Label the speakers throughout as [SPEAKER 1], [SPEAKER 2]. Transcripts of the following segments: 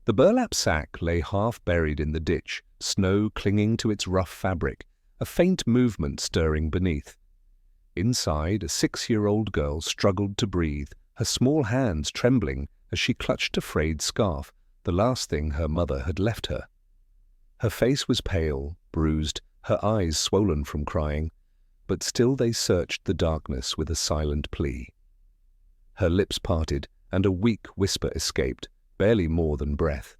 [SPEAKER 1] The burlap sack lay half buried in the ditch, snow clinging to its rough fabric, a faint movement stirring beneath. Inside, a 6-year-old girl struggled to breathe, her small hands trembling as she clutched a frayed scarf, the last thing her mother had left her. Her face was pale, bruised, her eyes swollen from crying, but still they searched the darkness with a silent plea. Her lips parted, and a weak whisper escaped, barely more than breath.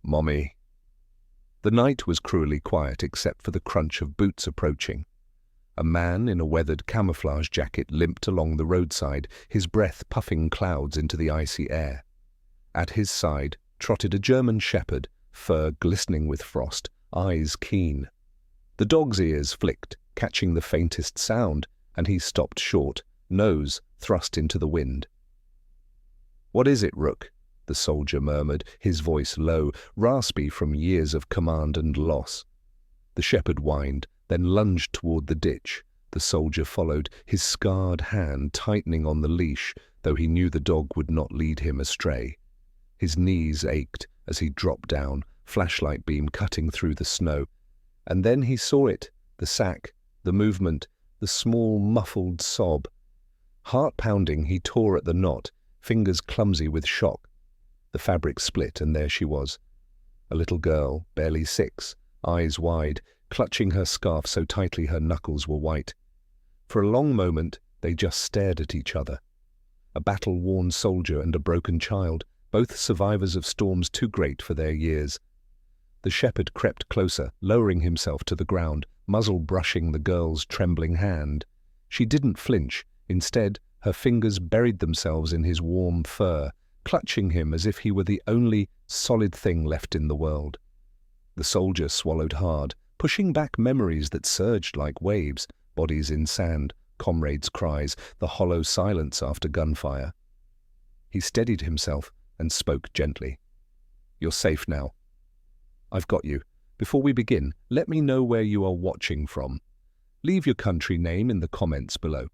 [SPEAKER 1] "Mommy." The night was cruelly quiet except for the crunch of boots approaching. A man in a weathered camouflage jacket limped along the roadside, his breath puffing clouds into the icy air. At his side trotted a German shepherd, fur glistening with frost, eyes keen. The dog's ears flicked, catching the faintest sound, and he stopped short, nose thrust into the wind. "What is it, Rook?" the soldier murmured, his voice low, raspy from years of command and loss. The shepherd whined, then lunged toward the ditch. The soldier followed, his scarred hand tightening on the leash, though he knew the dog would not lead him astray. His knees ached as he dropped down, flashlight beam cutting through the snow. And then he saw it, the sack, the movement, the small muffled sob. Heart-pounding, he tore at the knot, fingers clumsy with shock. The fabric split, and there she was. A little girl, barely 6, eyes wide, clutching her scarf so tightly her knuckles were white. For a long moment, they just stared at each other. A battle-worn soldier and a broken child, both survivors of storms too great for their years. The shepherd crept closer, lowering himself to the ground, muzzle brushing the girl's trembling hand. She didn't flinch. Instead, her fingers buried themselves in his warm fur, clutching him as if he were the only solid thing left in the world. The soldier swallowed hard, pushing back memories that surged like waves, bodies in sand, comrades' cries, the hollow silence after gunfire. He steadied himself and spoke gently. "You're safe now. I've got you. Before we begin, let me know where you are watching from. Leave your country name in the comments below.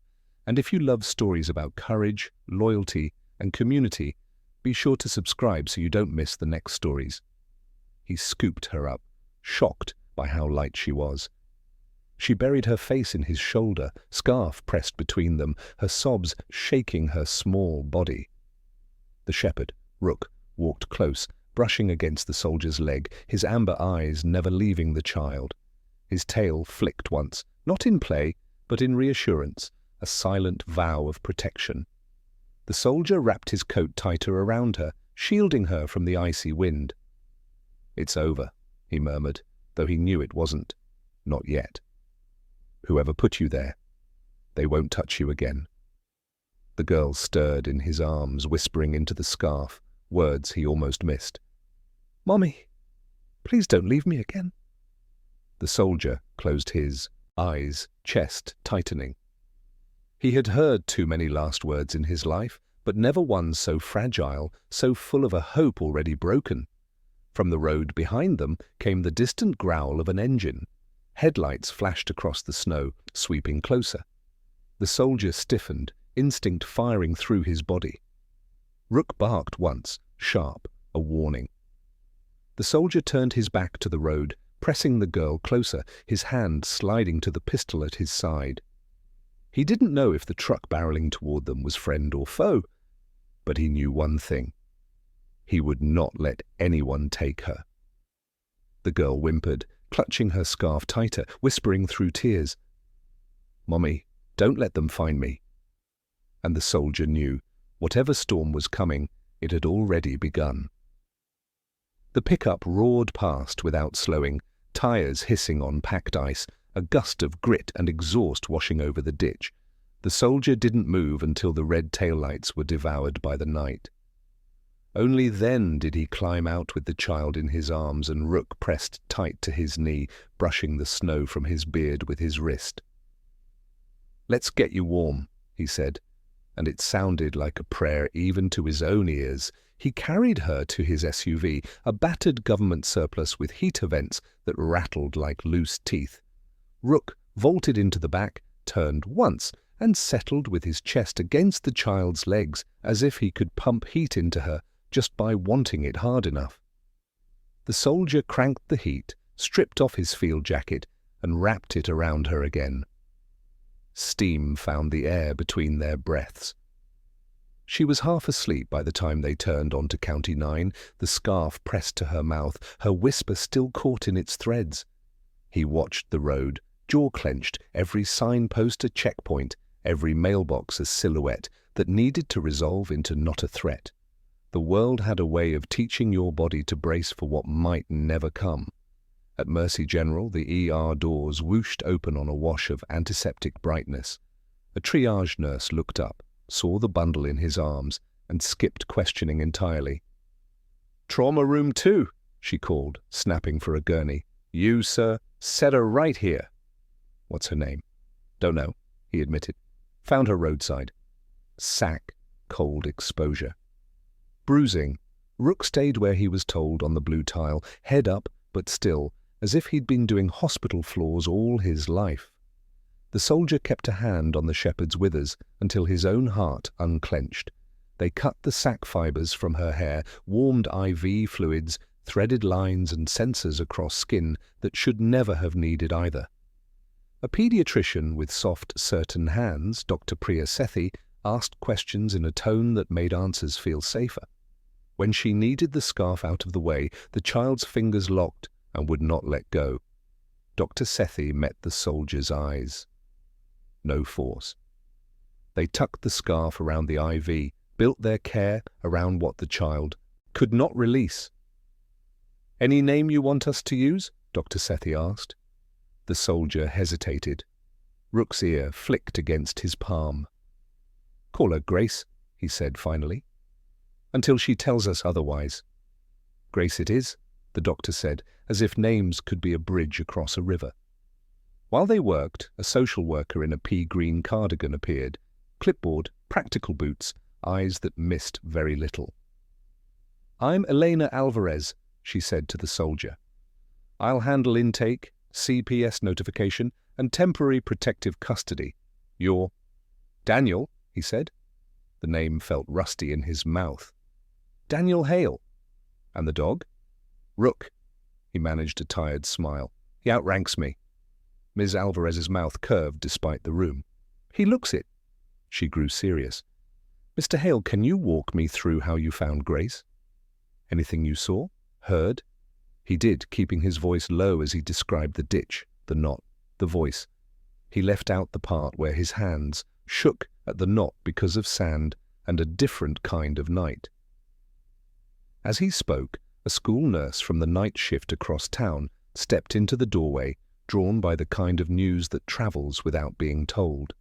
[SPEAKER 1] And if you love stories about courage, loyalty, and community, be sure to subscribe so you don't miss the next stories." He scooped her up, shocked by how light she was. She buried her face in his shoulder, scarf pressed between them, her sobs shaking her small body. The shepherd, Rook, walked close, brushing against the soldier's leg, his amber eyes never leaving the child. His tail flicked once, not in play, but in reassurance, a silent vow of protection. The soldier wrapped his coat tighter around her, shielding her from the icy wind. "It's over," he murmured, though he knew it wasn't. Not yet. "Whoever put you there, they won't touch you again." The girl stirred in his arms, whispering into the scarf, words he almost missed. "Mommy, please don't leave me again." The soldier closed his eyes, chest tightening. He had heard too many last words in his life, but never one so fragile, so full of a hope already broken. From the road behind them came the distant growl of an engine. Headlights flashed across the snow, sweeping closer. The soldier stiffened, instinct firing through his body. Rook barked once, sharp, a warning. The soldier turned his back to the road, pressing the girl closer, his hand sliding to the pistol at his side. He didn't know if the truck barreling toward them was friend or foe, but he knew one thing. He would not let anyone take her. The girl whimpered, clutching her scarf tighter, whispering through tears, "Mommy, don't let them find me." And the soldier knew, whatever storm was coming, it had already begun. The pickup roared past without slowing, tires hissing on packed ice, a gust of grit and exhaust washing over the ditch. The soldier didn't move until the red taillights were devoured by the night. Only then did he climb out with the child in his arms and Rook pressed tight to his knee, brushing the snow from his beard with his wrist. "Let's get you warm," he said, and it sounded like a prayer even to his own ears. He carried her to his SUV, a battered government surplus with heater vents that rattled like loose teeth. Rook vaulted into the back, turned once, and settled with his chest against the child's legs as if he could pump heat into her, just by wanting it hard enough. The soldier cranked the heat, stripped off his field jacket, and wrapped it around her again. Steam found the air between their breaths. She was half asleep by the time they turned onto County 9, the scarf pressed to her mouth, her whisper still caught in its threads. He watched the road, jaw clenched, every signpost a checkpoint, every mailbox a silhouette that needed to resolve into not a threat. The world had a way of teaching your body to brace for what might never come. At Mercy General, the ER doors whooshed open on a wash of antiseptic brightness. A triage nurse looked up, saw the bundle in his arms, and skipped questioning entirely. "Trauma room 2, she called, snapping for a gurney. "You, sir, set her right here." "What's her name?" "Don't know," he admitted. "Found her roadside." Sack, cold exposure. Bruising. Rook stayed where he was told on the blue tile, head up, but still, as if he'd been doing hospital floors all his life. The soldier kept a hand on the shepherd's withers until his own heart unclenched. They cut the sack fibers from her hair, warmed IV fluids, threaded lines and sensors across skin that should never have needed either. A pediatrician with soft, certain hands, Dr. Priya Sethi, asked questions in a tone that made answers feel safer. When she needed the scarf out of the way, the child's fingers locked and would not let go. Dr. Sethi met the soldier's eyes. No force. They tucked the scarf around the IV, built their care around what the child could not release. "Any name you want us to use?" Dr. Sethi asked. The soldier hesitated. Rook's ear flicked against his palm. "Call her Grace," he said finally. "Until she tells us otherwise." "Grace it is," the doctor said, as if names could be a bridge across a river. While they worked, a social worker in a pea-green cardigan appeared. Clipboard, practical boots, eyes that missed very little. "I'm Elena Alvarez," she said to the soldier. "I'll handle intake, CPS notification, and temporary protective custody. You're—" "Daniel," he said. The name felt rusty in his mouth. "Daniel Hale." "And the dog?" "Rook." He managed a tired smile. "He outranks me." Ms. Alvarez's mouth curved despite the room. "He looks it." She grew serious. "Mr. Hale, can you walk me through how you found Grace? Anything you saw? Heard?" He did, keeping his voice low as he described the ditch, the knot, the voice. He left out the part where his hands shook at the knot because of sand and a different kind of night. As he spoke, a school nurse from the night shift across town stepped into the doorway, drawn by the kind of news that travels without being told.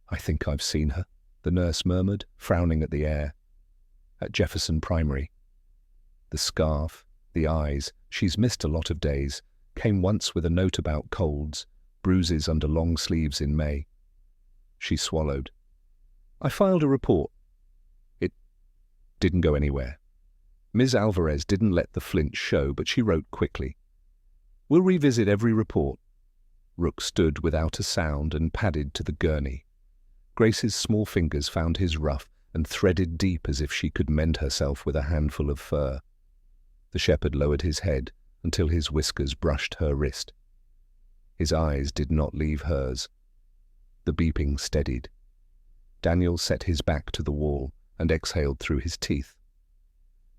[SPEAKER 1] "I think I've seen her," the nurse murmured, frowning at the air. "At Jefferson Primary." The scarf, the eyes, she's missed a lot of days, came once with a note about colds, bruises under long sleeves in May. She swallowed. "I filed a report." It didn't go anywhere. Ms. Alvarez didn't let the flinch show, but she wrote quickly. "We'll revisit every report." Rook stood without a sound and padded to the gurney. Grace's small fingers found his ruff and threaded deep as if she could mend herself with a handful of fur. The shepherd lowered his head until his whiskers brushed her wrist. His eyes did not leave hers. The beeping steadied. Daniel set his back to the wall and exhaled through his teeth.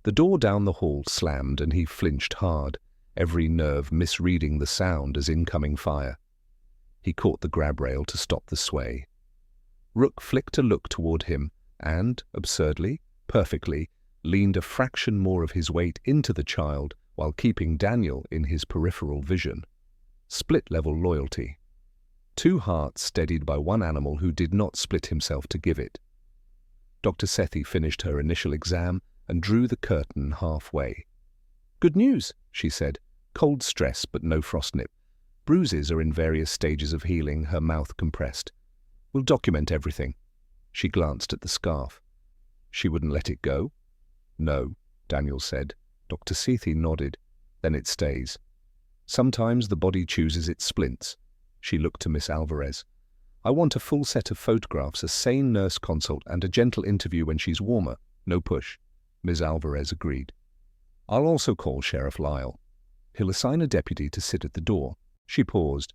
[SPEAKER 1] The door down the hall slammed and he flinched hard, every nerve misreading the sound as incoming fire. He caught the grab rail to stop the sway. Rook flicked a look toward him and, absurdly, perfectly, leaned a fraction more of his weight into the child while keeping Daniel in his peripheral vision. Split-level loyalty. Two hearts steadied by one animal who did not split himself to give it. Dr. Sethi finished her initial exam and drew the curtain halfway. "Good news," she said. "Cold stress, but no frostnip. Bruises are in various stages of healing," her mouth compressed. "We'll document everything." She glanced at the scarf. "She wouldn't let it go?" "No," Daniel said. Dr. Sethi nodded. "Then it stays. Sometimes the body chooses its splints." She looked to Miss Alvarez. "I want a full set of photographs, a sane nurse consult, and a gentle interview when she's warmer. No push." Ms. Alvarez agreed. "I'll also call Sheriff Lyle. He'll assign a deputy to sit at the door." She paused.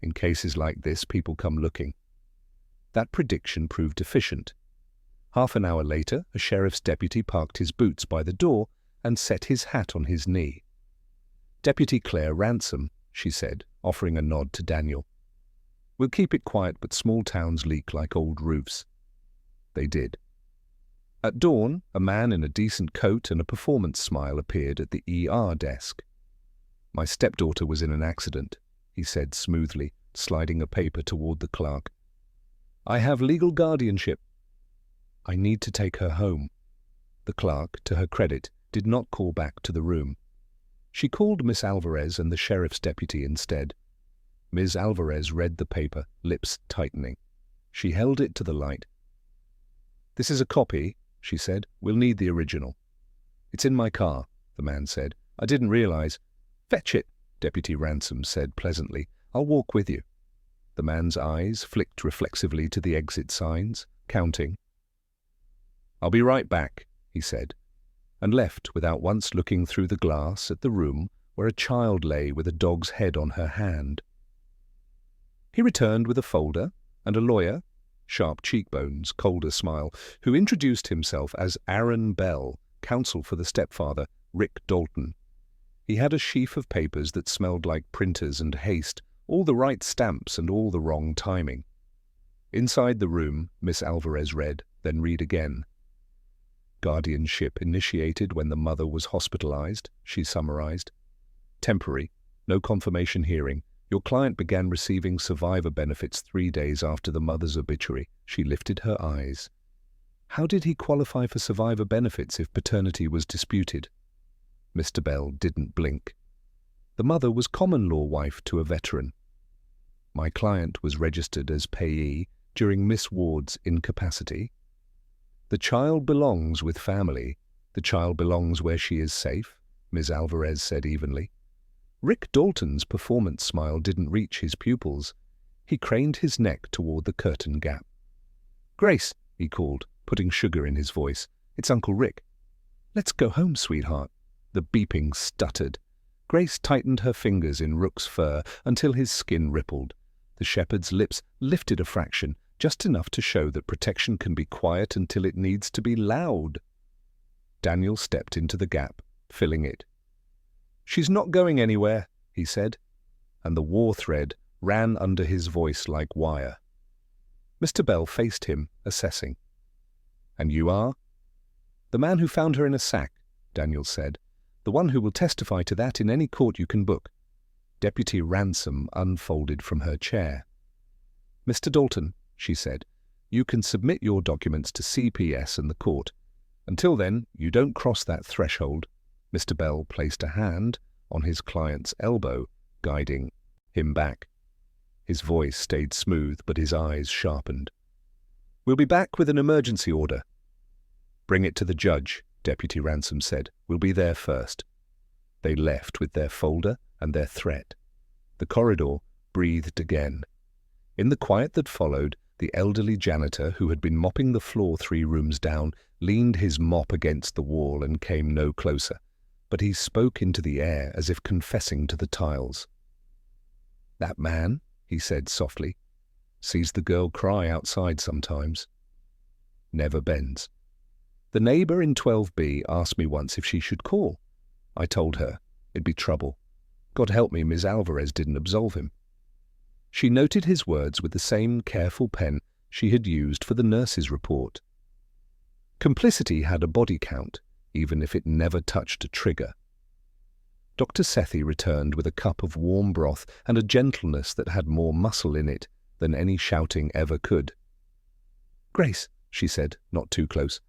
[SPEAKER 1] "In cases like this, people come looking." That prediction proved efficient. Half an hour later, a sheriff's deputy parked his boots by the door and set his hat on his knee. "Deputy Claire Ransom," she said, offering a nod to Daniel. "We'll keep it quiet, but small towns leak like old roofs." They did. At dawn, a man in a decent coat and a performance smile appeared at the ER desk. "My stepdaughter was in an accident," he said smoothly, sliding a paper toward the clerk. "I have legal guardianship." "I need to take her home." The clerk, to her credit, did not call back to the room. She called Miss Alvarez and the sheriff's deputy instead. Ms. Alvarez read the paper, lips tightening. She held it to the light. "This is a copy," she said. "We'll need the original." "It's in my car," the man said. "I didn't realize." "Fetch it," Deputy Ransom said pleasantly. "I'll walk with you." The man's eyes flicked reflexively to the exit signs, counting. "I'll be right back," he said, and left without once looking through the glass at the room where a child lay with a dog's head on her hand. He returned with a folder and a lawyer, sharp cheekbones, colder smile, who introduced himself as Aaron Bell, counsel for the stepfather, Rick Dalton. He had a sheaf of papers that smelled like printers and haste, all the right stamps and all the wrong timing. Inside the room, Miss Alvarez read, then read again. "Guardianship initiated when the mother was hospitalized," she summarized. "Temporary, no confirmation hearing. Your client began receiving survivor benefits 3 days after the mother's obituary." She lifted her eyes. "How did he qualify for survivor benefits if paternity was disputed?" Mr. Bell didn't blink. "The mother was common law wife to a veteran. My client was registered as payee during Miss Ward's incapacity. The child belongs with family. The child belongs where she is safe," Ms. Alvarez said evenly. Rick Dalton's performance smile didn't reach his pupils. He craned his neck toward the curtain gap. "Grace," he called, putting sugar in his voice. "It's Uncle Rick." "Let's go home, sweetheart." The beeping stuttered. Grace tightened her fingers in Rook's fur until his skin rippled. The shepherd's lips lifted a fraction, just enough to show that protection can be quiet until it needs to be loud. Daniel stepped into the gap, filling it. "She's not going anywhere," he said, and the war thread ran under his voice like wire. Mr. Bell faced him, assessing. "And you are?" "The man who found her in a sack," Daniel said. "The one who will testify to that in any court you can book." Deputy Ransom unfolded from her chair. "Mr. Dalton," she said, "you can submit your documents to CPS and the court. Until then, you don't cross that threshold." Mr. Bell placed a hand on his client's elbow, guiding him back. His voice stayed smooth, but his eyes sharpened. "We'll be back with an emergency order." "Bring it to the judge," Deputy Ransom said. "We'll be there first." They left with their folder and their threat. The corridor breathed again. In the quiet that followed, the elderly janitor, who had been mopping the floor 3 rooms down, leaned his mop against the wall and came no closer, but he spoke into the air as if confessing to the tiles. "That man," he said softly, "sees the girl cry outside sometimes. Never bends. The neighbor in 12B asked me once if she should call. I told her it'd be trouble. God help me, Ms. Alvarez didn't absolve him." She noted his words with the same careful pen she had used for the nurse's report. Complicity had a body count, even if it never touched a trigger. Dr. Sethi returned with a cup of warm broth and a gentleness that had more muscle in it than any shouting ever could. "Grace," she said, not too close,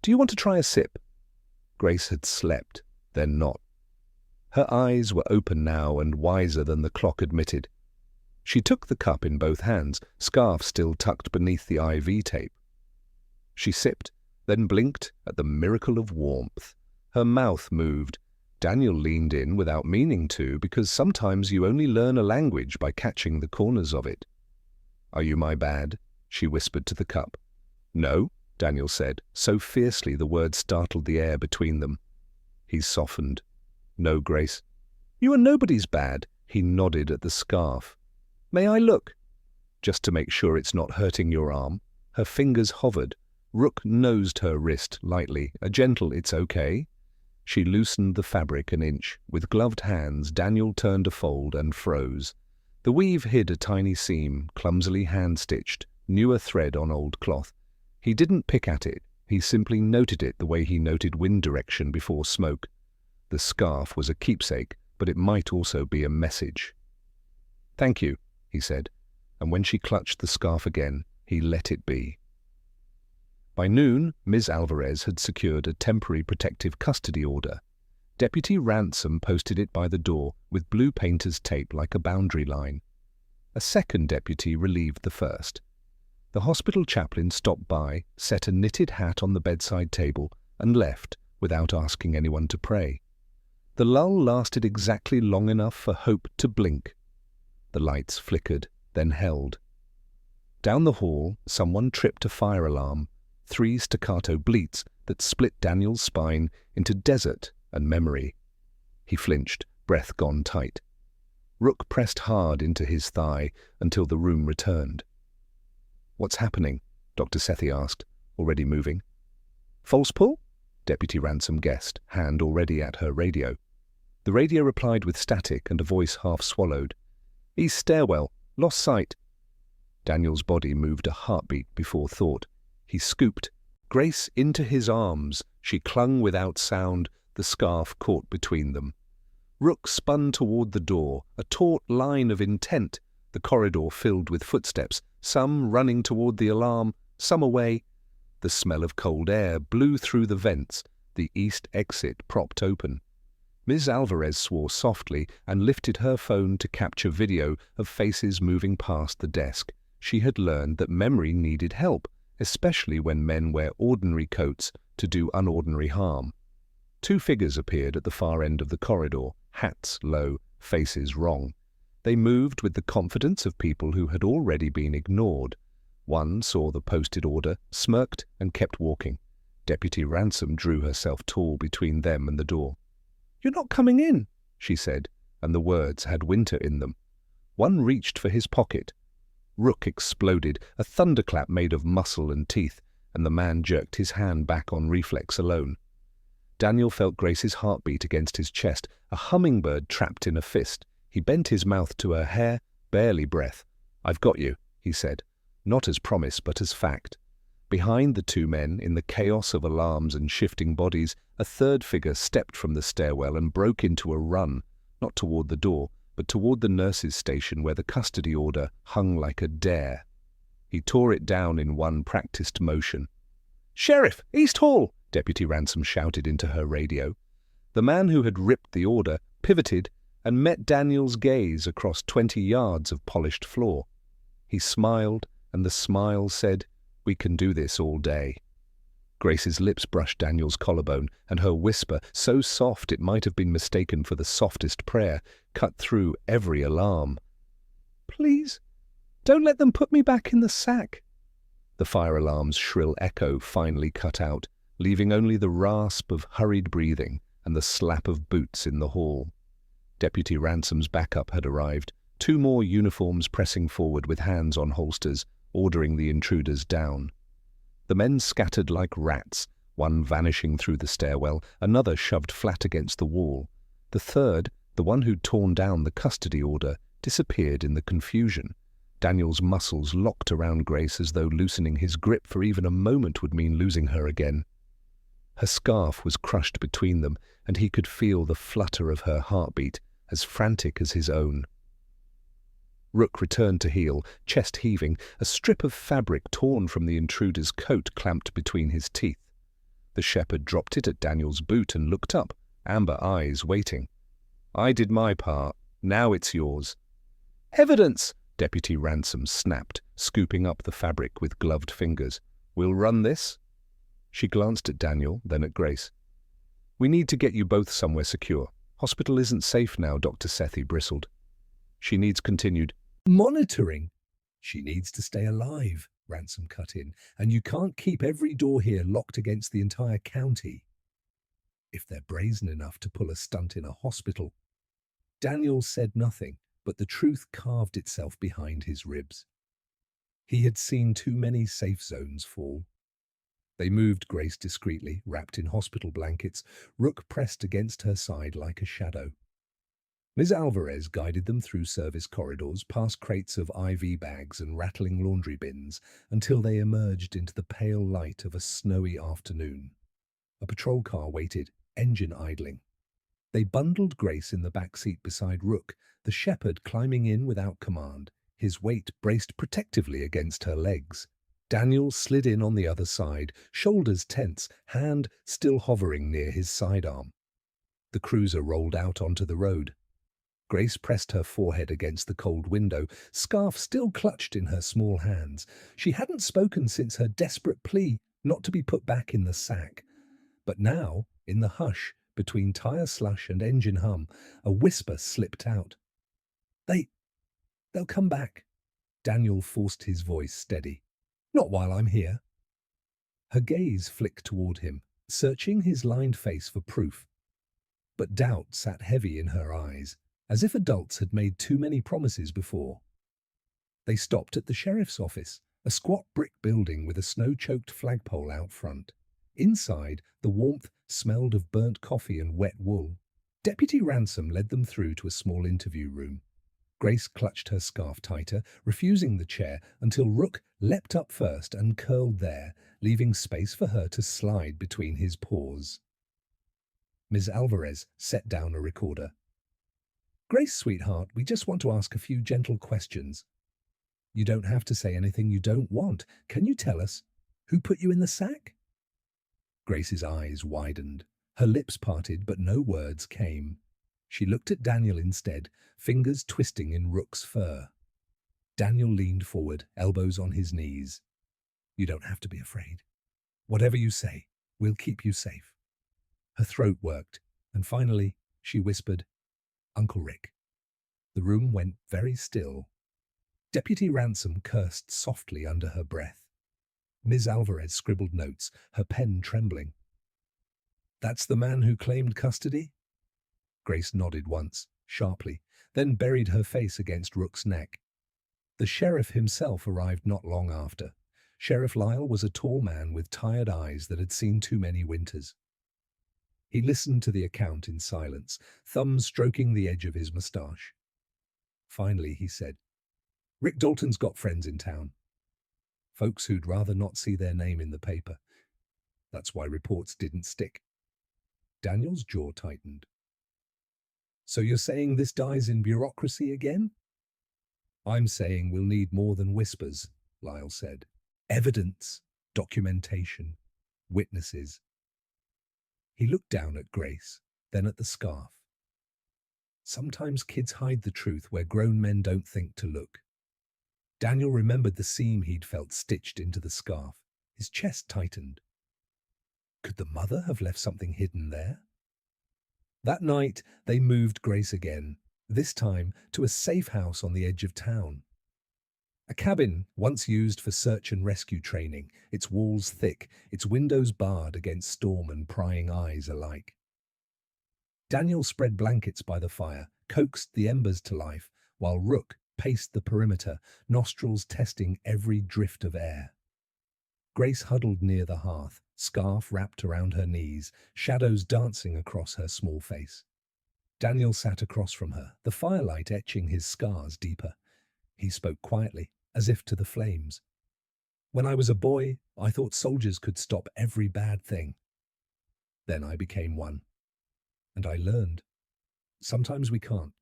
[SPEAKER 1] "do you want to try a sip?" Grace had slept, then not. Her eyes were open now and wiser than the clock admitted. She took the cup in both hands, scarf still tucked beneath the IV tape. She sipped, then blinked at the miracle of warmth. Her mouth moved. Daniel leaned in without meaning to, because sometimes you only learn a language by catching the corners of it. "Are you my bad?" she whispered to the cup. "No," Daniel said, so fiercely the words startled the air between them. He softened. No, Grace. You are nobody's bad. He nodded at the scarf. May I look? Just to make sure it's not hurting your arm. Her fingers hovered. Rook nosed her wrist lightly, a gentle "it's okay." She loosened the fabric an inch. With gloved hands, Daniel turned a fold and froze. The weave hid a tiny seam, clumsily hand-stitched, newer thread on old cloth. He didn't pick at it. He simply noted it the way he noted wind direction before smoke. The scarf was a keepsake, but it might also be a message. "Thank you," he said, and when she clutched the scarf again, he let it be. By noon, Ms. Alvarez had secured a temporary protective custody order. Deputy Ransom posted it by the door with blue painter's tape like a boundary line. A second deputy relieved the first. The hospital chaplain stopped by, set a knitted hat on the bedside table, and left without asking anyone to pray. The lull lasted exactly long enough for hope to blink. The lights flickered, then held. Down the hall, someone tripped a fire alarm, 3 staccato bleats that split Daniel's spine into desert and memory. He flinched, breath gone tight. Rook pressed hard into his thigh until the room returned. "What's happening?" Dr. Sethi asked, already moving. "False pull?" Deputy Ransom guessed, hand already at her radio. The radio replied with static and a voice half swallowed. "East stairwell, lost sight." Daniel's body moved a heartbeat before thought. He scooped Grace into his arms. She clung without sound, the scarf caught between them. Rook spun toward the door, a taut line of intent, the corridor filled with footsteps, some running toward the alarm, some away. The smell of cold air blew through the vents, the east exit propped open. Ms. Alvarez swore softly and lifted her phone to capture video of faces moving past the desk. She had learned that memory needed help, especially when men wear ordinary coats to do unordinary harm. 2 figures appeared at the far end of the corridor, hats low, faces wrong. They moved with the confidence of people who had already been ignored. One saw the posted order, smirked, and kept walking. Deputy Ransom drew herself tall between them and the door. "You're not coming in," she said, and the words had winter in them. One reached for his pocket. Rook exploded, a thunderclap made of muscle and teeth, and the man jerked his hand back on reflex alone. Daniel felt Grace's heartbeat against his chest, a hummingbird trapped in a fist. He bent his mouth to her hair, barely breath. "I've got you," he said, not as promise but as fact. Behind the 2 men, in the chaos of alarms and shifting bodies, a third figure stepped from the stairwell and broke into a run, not toward the door, but toward the nurse's station where the custody order hung like a dare. He tore it down in one practiced motion. "Sheriff, East Hall!" Deputy Ransom shouted into her radio. The man who had ripped the order pivoted and met Daniel's gaze across 20 yards of polished floor. He smiled, and the smile said, "We can do this all day." Grace's lips brushed Daniel's collarbone, and her whisper, so soft it might have been mistaken for the softest prayer, cut through every alarm. "Please, don't let them put me back in the sack." The fire alarm's shrill echo finally cut out, leaving only the rasp of hurried breathing and the slap of boots in the hall. Deputy Ransom's backup had arrived, 2 more uniforms pressing forward with hands on holsters, ordering the intruders down. The men scattered like rats, one vanishing through the stairwell, another shoved flat against the wall. The third, the one who'd torn down the custody order, disappeared in the confusion. Daniel's muscles locked around Grace as though loosening his grip for even a moment would mean losing her again. Her scarf was crushed between them, and he could feel the flutter of her heartbeat, as frantic as his own. Rook returned to heel, chest heaving, a strip of fabric torn from the intruder's coat clamped between his teeth. The shepherd dropped it at Daniel's boot and looked up, amber eyes waiting. "I did my part. Now it's yours." "Evidence!" Deputy Ransom snapped, scooping up the fabric with gloved fingers. "We'll run this?" She glanced at Daniel, then at Grace. "We need to get you both somewhere secure. Hospital isn't safe now," Dr. Sethi bristled. "She needs continued monitoring. She needs to stay alive," Ransom cut in, "and you can't keep every door here locked against the entire county. If they're brazen enough to pull a stunt in a hospital." Daniel said nothing, but the truth carved itself behind his ribs. He had seen too many safe zones fall. They moved Grace discreetly, wrapped in hospital blankets, Rook pressed against her side like a shadow. Ms. Alvarez guided them through service corridors, past crates of IV bags and rattling laundry bins, until they emerged into the pale light of a snowy afternoon. A patrol car waited, engine idling. They bundled Grace in the back seat beside Rook, the shepherd climbing in without command, his weight braced protectively against her legs. Daniel slid in on the other side, shoulders tense, hand still hovering near his sidearm. The cruiser rolled out onto the road. Grace pressed her forehead against the cold window, scarf still clutched in her small hands. She hadn't spoken since her desperate plea not to be put back in the sack. But now, in the hush, between tire slush and engine hum, a whisper slipped out. They'll come back." Daniel forced his voice steady. "Not while I'm here." Her gaze flicked toward him, searching his lined face for proof. But doubt sat heavy in her eyes, as if adults had made too many promises before. They stopped at the sheriff's office, a squat brick building with a snow-choked flagpole out front. Inside, the warmth smelled of burnt coffee and wet wool. Deputy Ransom led them through to a small interview room. Grace clutched her scarf tighter, refusing the chair, until Rook leapt up first and curled there, leaving space for her to slide between his paws. Ms. Alvarez set down a recorder. "Grace, sweetheart, we just want to ask a few gentle questions." "You don't have to say anything you don't want. Can you tell us who put you in the sack?" Grace's eyes widened. Her lips parted, but no words came. She looked at Daniel instead, fingers twisting in Rook's fur. Daniel leaned forward, elbows on his knees. "You don't have to be afraid. Whatever you say, we'll keep you safe." Her throat worked, and finally she whispered, "Uncle Rick." The room went very still. Deputy Ransom cursed softly under her breath. Ms. Alvarez scribbled notes, her pen trembling. "That's the man who claimed custody?" Grace nodded once, sharply, then buried her face against Rook's neck. The sheriff himself arrived not long after. Sheriff Lyle was a tall man with tired eyes that had seen too many winters. He listened to the account in silence, thumbs stroking the edge of his mustache. Finally, he said, "Rick Dalton's got friends in town. Folks who'd rather not see their name in the paper. That's why reports didn't stick." Daniel's jaw tightened. "So you're saying this dies in bureaucracy again?" "I'm saying we'll need more than whispers," Lyle said. "Evidence, documentation, witnesses." He looked down at Grace, then at the scarf. Sometimes kids hide the truth where grown men don't think to look. Daniel remembered the seam he'd felt stitched into the scarf. His chest tightened. Could the mother have left something hidden there? That night, they moved Grace again, this time to a safe house on the edge of town. A cabin once used for search and rescue training, its walls thick, its windows barred against storm and prying eyes alike. Daniel spread blankets by the fire, coaxed the embers to life, while Rook paced the perimeter, nostrils testing every drift of air. Grace huddled near the hearth, scarf wrapped around her knees, shadows dancing across her small face. Daniel sat across from her, the firelight etching his scars deeper. He spoke quietly, as if to the flames. "When I was a boy, I thought soldiers could stop every bad thing. Then I became one. And I learned. Sometimes we can't.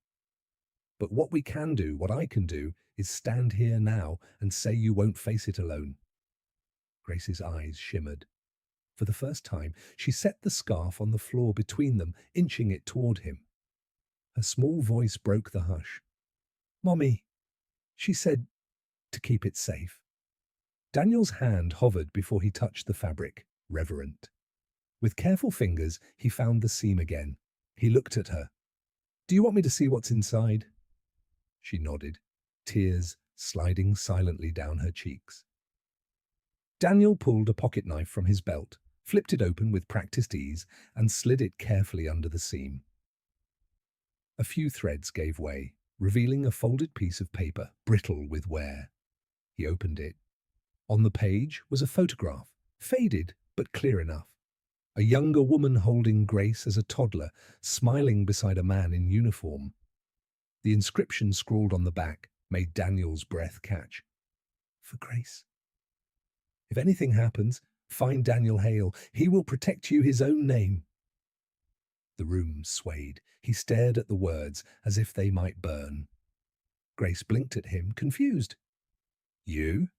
[SPEAKER 1] But what we can do, what I can do, is stand here now and say you won't face it alone." Grace's eyes shimmered. For the first time, she set the scarf on the floor between them, inching it toward him. Her small voice broke the hush. "Mommy," she said, "to keep it safe." Daniel's hand hovered before he touched the fabric, reverent. With careful fingers, he found the seam again. He looked at her. "Do you want me to see what's inside?" She nodded, tears sliding silently down her cheeks. Daniel pulled a pocket knife from his belt, flipped it open with practiced ease, and slid it carefully under the seam. A few threads gave way, revealing a folded piece of paper, brittle with wear. He opened it. On the page was a photograph, faded but clear enough. A younger woman holding Grace as a toddler, smiling beside a man in uniform. The inscription scrawled on the back made Daniel's breath catch. For Grace. If anything happens, find Daniel Hale. He will protect you his own name. The room swayed. He stared at the words as if they might burn. Grace blinked at him, confused. You?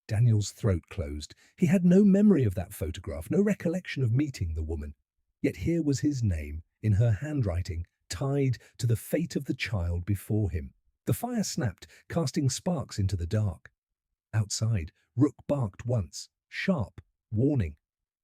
[SPEAKER 1] Daniel's throat closed. He had no memory of that photograph, no recollection of meeting the woman. Yet here was his name, in her handwriting, tied to the fate of the child before him. The fire snapped, casting sparks into the dark. Outside, Rook barked once, sharp, warning.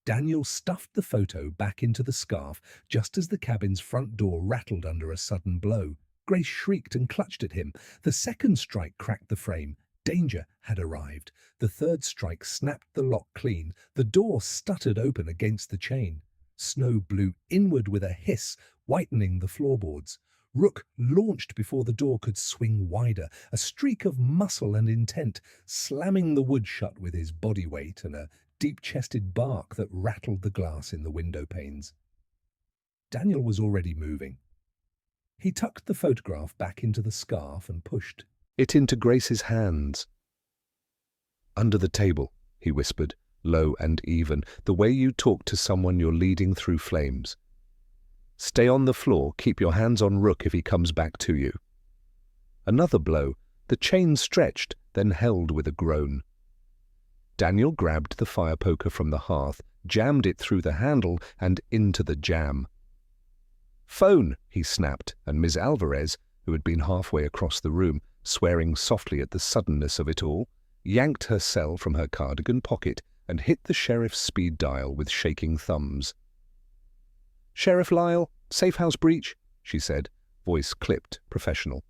[SPEAKER 1] Daniel stuffed the photo back into the scarf just as the cabin's front door rattled under a sudden blow. Grace shrieked and clutched at him. The second strike cracked the frame. Danger had arrived. The third strike snapped the lock clean. The door stuttered open against the chain. Snow blew inward with a hiss, whitening the floorboards. Rook launched before the door could swing wider, a streak of muscle and intent, slamming the wood shut with his body weight and a deep-chested bark that rattled the glass in the window panes. Daniel was already moving. He tucked the photograph back into the scarf and pushed it into Grace's hands. Under the table, he whispered, low and even, the way you talk to someone you're leading through flames. Stay on the floor, keep your hands on Rook if he comes back to you. Another blow. The chain stretched, then held with a groan. Daniel grabbed the fire poker from the hearth, jammed it through the handle and into the jamb. Phone, he snapped, and Ms. Alvarez, who had been halfway across the room, swearing softly at the suddenness of it all, yanked her cell from her cardigan pocket and hit the sheriff's speed dial with shaking thumbs. Sheriff Lyle, safe house breach, she said, voice clipped, professional.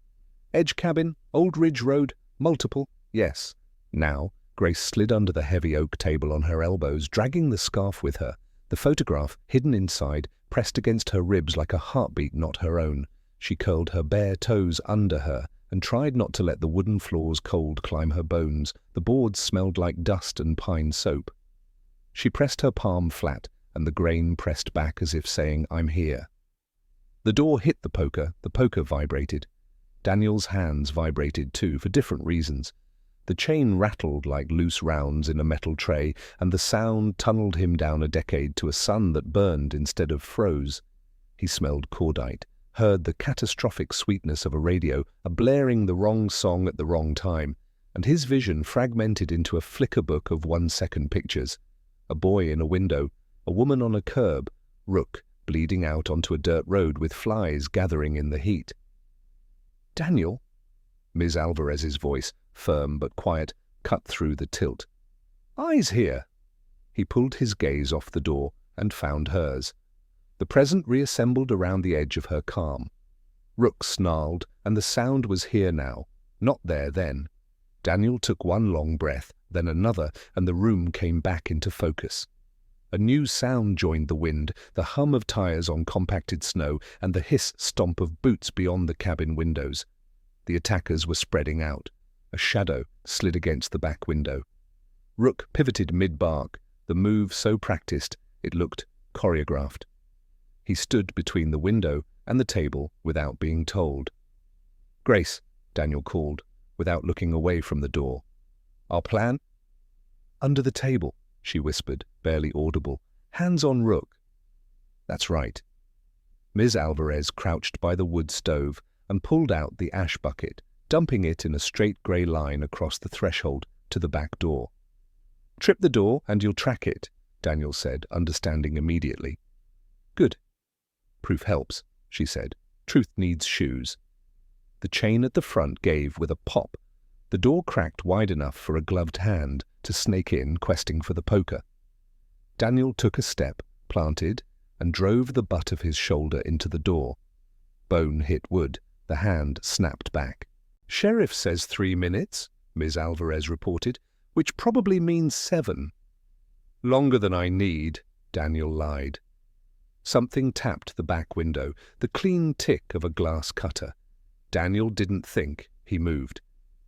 [SPEAKER 1] Edge cabin, Old Ridge Road, multiple, yes. Now, Grace slid under the heavy oak table on her elbows, dragging the scarf with her. The photograph, hidden inside, pressed against her ribs like a heartbeat not her own. She curled her bare toes under her and tried not to let the wooden floor's cold climb her bones. The boards smelled like dust and pine soap. She pressed her palm flat, and the grain pressed back as if saying, I'm here. The door hit the poker vibrated. Daniel's hands vibrated too, for different reasons. The chain rattled like loose rounds in a metal tray, and the sound tunneled him down a decade to a sun that burned instead of froze. He smelled cordite, heard the catastrophic sweetness of a radio, a blaring the wrong song at the wrong time, and his vision fragmented into a flicker book of 1-second pictures. A boy in a window, a woman on a curb, Rook bleeding out onto a dirt road with flies gathering in the heat. Daniel? Ms. Alvarez's voice, firm but quiet, cut through the tilt. Eyes here. He pulled his gaze off the door and found hers. The present reassembled around the edge of her calm. Rook snarled, and the sound was here now, not there then. Daniel took one long breath, then another, and the room came back into focus. A new sound joined the wind, the hum of tires on compacted snow and the hiss stomp of boots beyond the cabin windows. The attackers were spreading out. A shadow slid against the back window. Rook pivoted mid-bark, the move so practiced it looked choreographed. He stood between the window and the table without being told. Grace, Daniel called, without looking away from the door. Our plan? Under the table, she whispered, barely audible. Hands on Rook. That's right. Ms. Alvarez crouched by the wood stove and pulled out the ash bucket, dumping it in a straight grey line across the threshold to the back door. Trip the door and you'll track it, Daniel said, understanding immediately. Good. Proof helps, she said. Truth needs shoes. The chain at the front gave with a pop. The door cracked wide enough for a gloved hand to snake in, questing for the poker. Daniel took a step, planted, and drove the butt of his shoulder into the door. Bone hit wood. The hand snapped back. Sheriff says 3 minutes, Ms. Alvarez reported. which probably means 7. Longer than I need, Daniel lied. Something tapped the back window, the clean tick of a glass cutter. Daniel didn't think, he moved.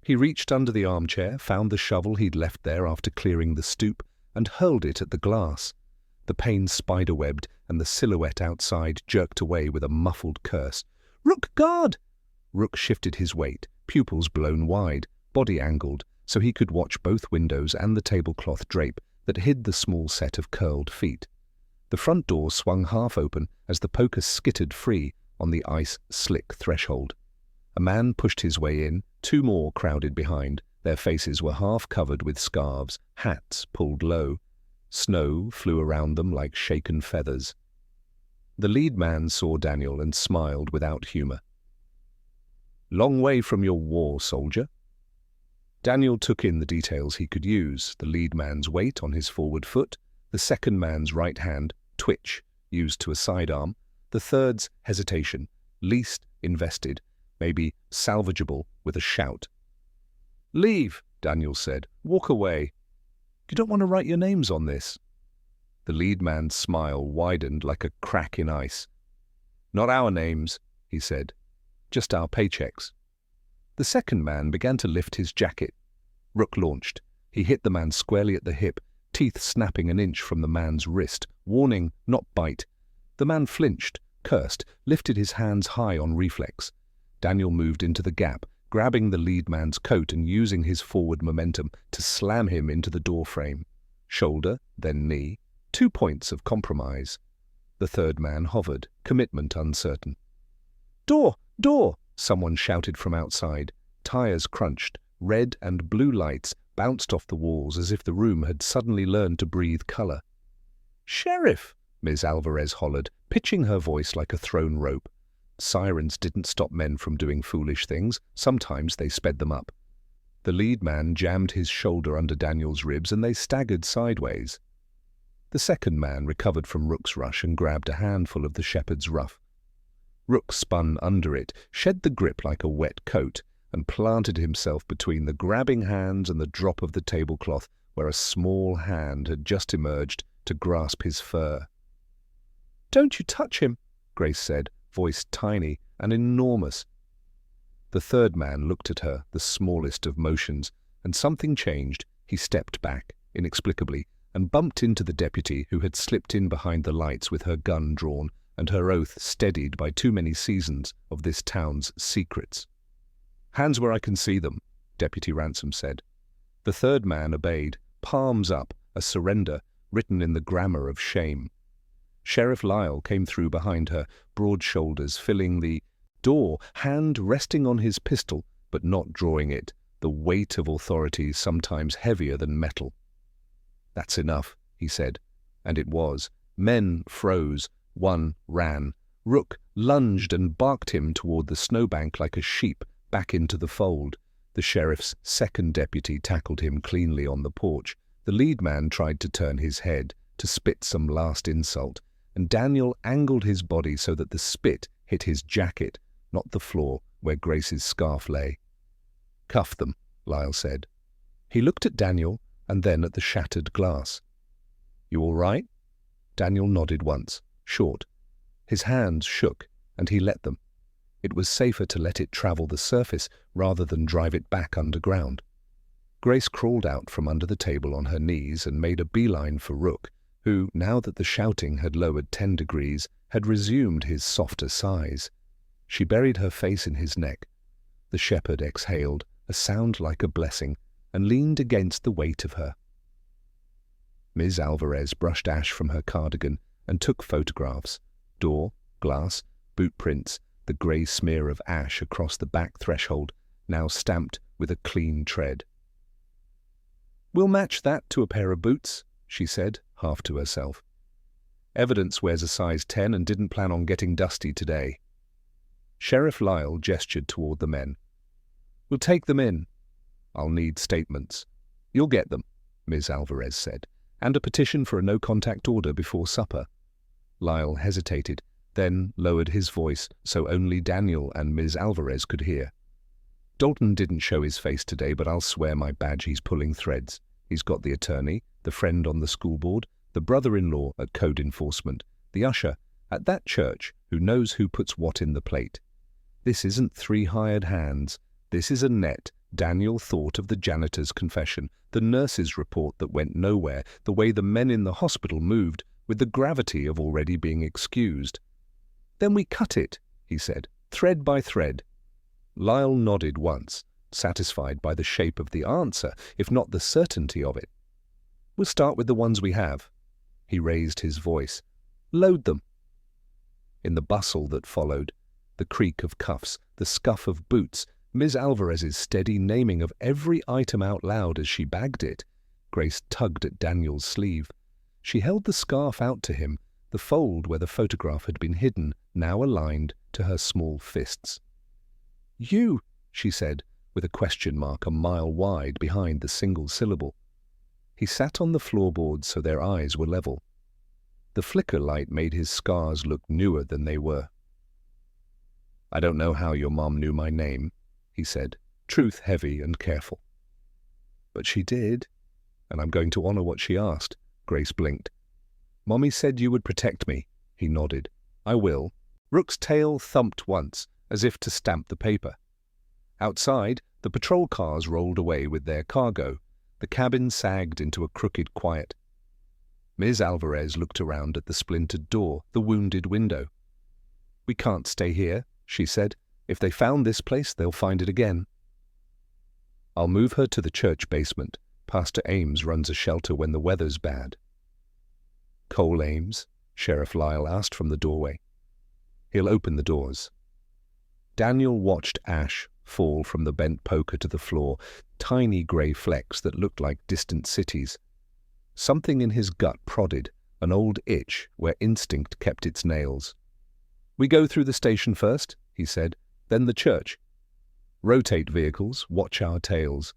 [SPEAKER 1] He reached under the armchair, found the shovel he'd left there after clearing the stoop, and hurled it at the glass. The pane spiderwebbed, and the silhouette outside jerked away with a muffled curse. "Rook, guard!" Rook shifted his weight, pupils blown wide, body angled, so he could watch both windows and the tablecloth drape that hid the small set of curled feet. The front door swung half open as the poker skittered free on the ice-slick threshold. A man pushed his way in, 2 more crowded behind. Their faces were half covered with scarves, hats pulled low. Snow flew around them like shaken feathers. The lead man saw Daniel and smiled without humor. "Long way from your war, soldier?" Daniel took in the details he could use, the lead man's weight on his forward foot, the second man's right hand, twitch, used to a sidearm, the third's hesitation, least invested, maybe salvageable with a shout. "Leave," Daniel said. "Walk away. You don't want to write your names on this." The lead man's smile widened like a crack in ice. "Not our names," he said. "Just our paychecks." The second man began to lift his jacket. Rook launched. He hit the man squarely at the hip, teeth snapping an inch from the man's wrist. Warning, not bite. The man flinched, cursed, lifted his hands high on reflex. Daniel moved into the gap, grabbing the lead man's coat and using his forward momentum to slam him into the door frame. Shoulder, then knee. 2 points of compromise. The third man hovered, commitment uncertain. "Door! Door!" someone shouted from outside. Tires crunched. Red and blue lights bounced off the walls as if the room had suddenly learned to breathe color. "Sheriff!" Ms. Alvarez hollered, pitching her voice like a thrown rope. Sirens didn't stop men from doing foolish things. Sometimes they sped them up. The lead man jammed his shoulder under Daniel's ribs and they staggered sideways. The second man recovered from Rook's rush and grabbed a handful of the shepherd's ruff. Rook spun under it, shed the grip like a wet coat, and planted himself between the grabbing hands and the drop of the tablecloth where a small hand had just emerged to grasp his fur. "Don't you touch him," Grace said, voice tiny and enormous. The third man looked at her, the smallest of motions, and something changed. He stepped back, inexplicably, and bumped into the deputy who had slipped in behind the lights with her gun drawn and her oath steadied by too many seasons of this town's secrets. "Hands where I can see them," Deputy Ransom said. The third man obeyed, palms up, a surrender written in the grammar of shame. Sheriff Lyle came through behind her, broad shoulders filling the door, hand resting on his pistol, but not drawing it, the weight of authority sometimes heavier than metal. "That's enough," he said. And it was. Men froze. One ran. Rook lunged and barked him toward the snowbank like a sheep, back into the fold. The sheriff's second deputy tackled him cleanly on the porch. The lead man tried to turn his head, to spit some last insult, and Daniel angled his body so that the spit hit his jacket, not the floor where Grace's scarf lay. "Cuff them," Lyle said. He looked at Daniel and then at the shattered glass. "You all right?" Daniel nodded once, short. His hands shook, and he let them. It was safer to let it travel the surface rather than drive it back underground. Grace crawled out from under the table on her knees and made a beeline for Rook, who, now that the shouting had lowered 10 degrees, had resumed his softer size. She buried her face in his neck. The shepherd exhaled, a sound like a blessing, and leaned against the weight of her. Ms. Alvarez brushed ash from her cardigan and took photographs. Door, glass, boot prints, the grey smear of ash across the back threshold, now stamped with a clean tread. "We'll match that to a pair of boots," she said, half to herself. "Evidence wears a size 10 and didn't plan on getting dusty today." Sheriff Lyle gestured toward the men. "We'll take them in." "I'll need statements." "You'll get them," Ms. Alvarez said, "and a petition for a no-contact order before supper." Lyle hesitated, then lowered his voice so only Daniel and Ms. Alvarez could hear. "Dalton didn't show his face today, but I'll swear my badge he's pulling threads. He's got the attorney, the friend on the school board, the brother-in-law at code enforcement, the usher at that church who knows who puts what in the plate. This isn't 3 hired hands. This is a net. Daniel thought of the janitor's confession, the nurse's report that went nowhere, the way the men in the hospital moved, with the gravity of already being excused. "Then we cut it," he said, "thread by thread." Lyle nodded once, satisfied by the shape of the answer, if not the certainty of it. "We'll start with the ones we have." He raised his voice. "Load them." In the bustle that followed, the creak of cuffs, the scuff of boots, Ms. Alvarez's steady naming of every item out loud as she bagged it, Grace tugged at Daniel's sleeve. She held the scarf out to him, the fold where the photograph had been hidden, now aligned to her small fists. "You," she said, with a question mark a mile wide behind the single syllable. He sat on the floorboards so their eyes were level. The flicker light made his scars look newer than they were. "I don't know how your mom knew my name," he said, truth heavy and careful. "But she did, and I'm going to honor what she asked." Grace blinked. "Mommy said you would protect me." He nodded. "I will." Rook's tail thumped once, as if to stamp the paper. Outside, the patrol cars rolled away with their cargo. The cabin sagged into a crooked quiet. Ms. Alvarez looked around at the splintered door, the wounded window. "We can't stay here," she said. "If they found this place, they'll find it again." "I'll move her to the church basement. Pastor Ames runs a shelter when the weather's bad." "Cole Ames?" Sheriff Lyle asked from the doorway. "He'll open the doors." Daniel watched ash fall from the bent poker to the floor, tiny grey flecks that looked like distant cities. Something in his gut prodded, an old itch where instinct kept its nails. "We go through the station first," he said, "then the church. Rotate vehicles, watch our tails."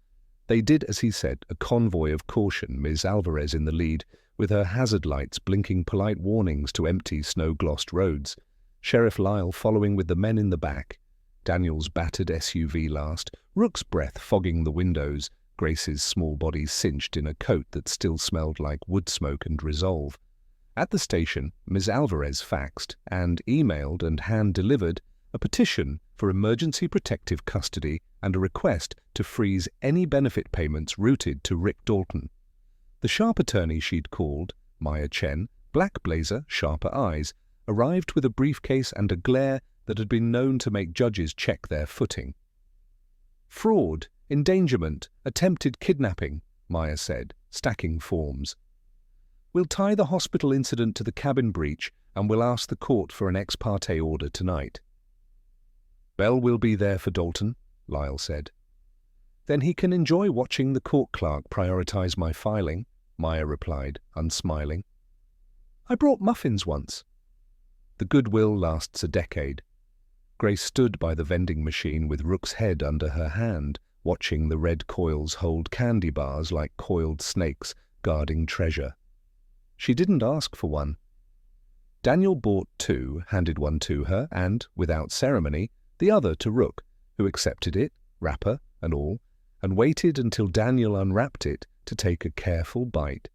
[SPEAKER 1] They did as he said, a convoy of caution, Ms. Alvarez in the lead, with her hazard lights blinking polite warnings to empty, snow-glossed roads, Sheriff Lyle following with the men in the back, Daniel's battered SUV last, Rook's breath fogging the windows, Grace's small body cinched in a coat that still smelled like wood smoke and resolve. At the station, Ms. Alvarez faxed and emailed and hand-delivered a petition for emergency protective custody and a request to freeze any benefit payments routed to Rick Dalton. The sharp attorney she'd called, Maya Chen, black blazer, sharper eyes, arrived with a briefcase and a glare that had been known to make judges check their footing. "Fraud, endangerment, attempted kidnapping," Maya said, stacking forms. "We'll tie the hospital incident to the cabin breach and we'll ask the court for an ex parte order tonight." "Bell will be there for Dalton," Lyle said. "Then he can enjoy watching the court clerk prioritize my filing," Maya replied, unsmiling. "I brought muffins once." The goodwill lasts a decade. Grace stood by the vending machine with Rook's head under her hand, watching the red coils hold candy bars like coiled snakes guarding treasure. She didn't ask for one. Daniel bought 2, handed one to her, and, without ceremony, the other to Rook, who accepted it, wrapper and all, and waited until Daniel unwrapped it to take a careful bite.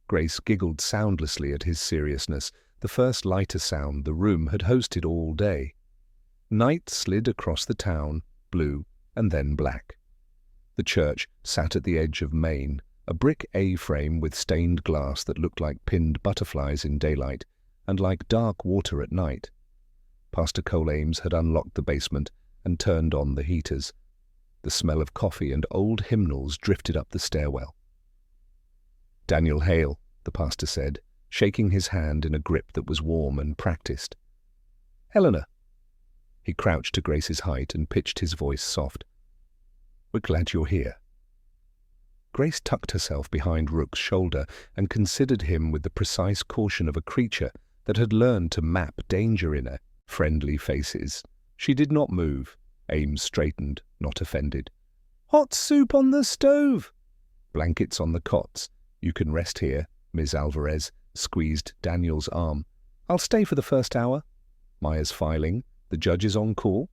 [SPEAKER 1] Grace giggled soundlessly at his seriousness, the first lighter sound the room had hosted all day. Night slid across the town, blue and then black. The church sat at the edge of Main, a brick A-frame with stained glass that looked like pinned butterflies in daylight and like dark water at night. Pastor Cole Ames had unlocked the basement and turned on the heaters. The smell of coffee and old hymnals drifted up the stairwell. "Daniel Hale," the pastor said, shaking his hand in a grip that was warm and practiced. "Helena." He crouched to Grace's height and pitched his voice soft. "We're glad you're here." Grace tucked herself behind Rook's shoulder and considered him with the precise caution of a creature that had learned to map danger in her friendly faces. She did not move. Ames straightened, not offended. "Hot soup on the stove." "Blankets on the cots. You can rest here." Ms. Alvarez squeezed Daniel's arm. "I'll stay for the first hour." Maya's filing. "The judge is on call."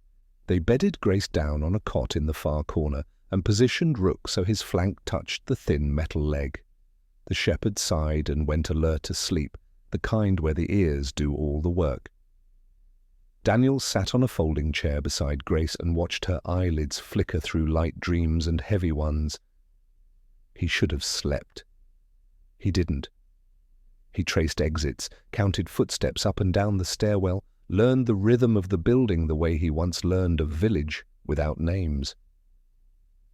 [SPEAKER 1] They bedded Grace down on a cot in the far corner, and positioned Rook so his flank touched the thin metal leg. The shepherd sighed and went alert asleep, the kind where the ears do all the work. Daniel sat on a folding chair beside Grace and watched her eyelids flicker through light dreams and heavy ones. He should have slept. He didn't. He traced exits, counted footsteps up and down the stairwell, learned the rhythm of the building the way he once learned of village without names.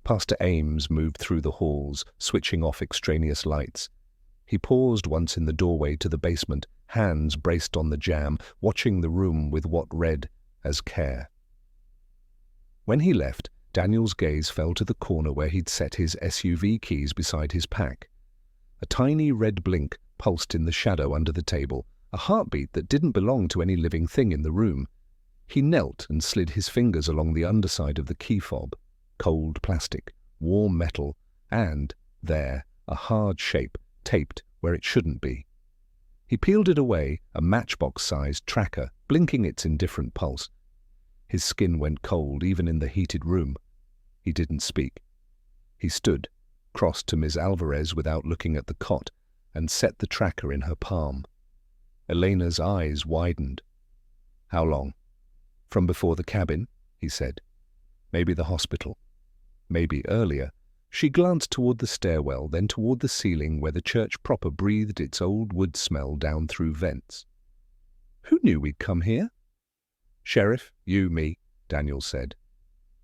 [SPEAKER 1] Pastor Ames moved through the halls, switching off extraneous lights. He paused once in the doorway to the basement, hands braced on the jamb, watching the room with what read as care. When he left, Daniel's gaze fell to the corner where he'd set his SUV keys beside his pack. A tiny red blink pulsed in the shadow under the table, a heartbeat that didn't belong to any living thing in the room. He knelt and slid his fingers along the underside of the key fob. Cold plastic, warm metal, and, there, a hard shape, taped where it shouldn't be. He peeled it away, a matchbox-sized tracker, blinking its indifferent pulse. His skin went cold even in the heated room. He didn't speak. He stood, crossed to Ms. Alvarez without looking at the cot, and set the tracker in her palm. Elena's eyes widened. "How long?" "From before the cabin," he said. "Maybe the hospital. Maybe earlier." She glanced toward the stairwell, then toward the ceiling where the church proper breathed its old wood smell down through vents. "Who knew we'd come here?" "Sheriff, you, me," Daniel said.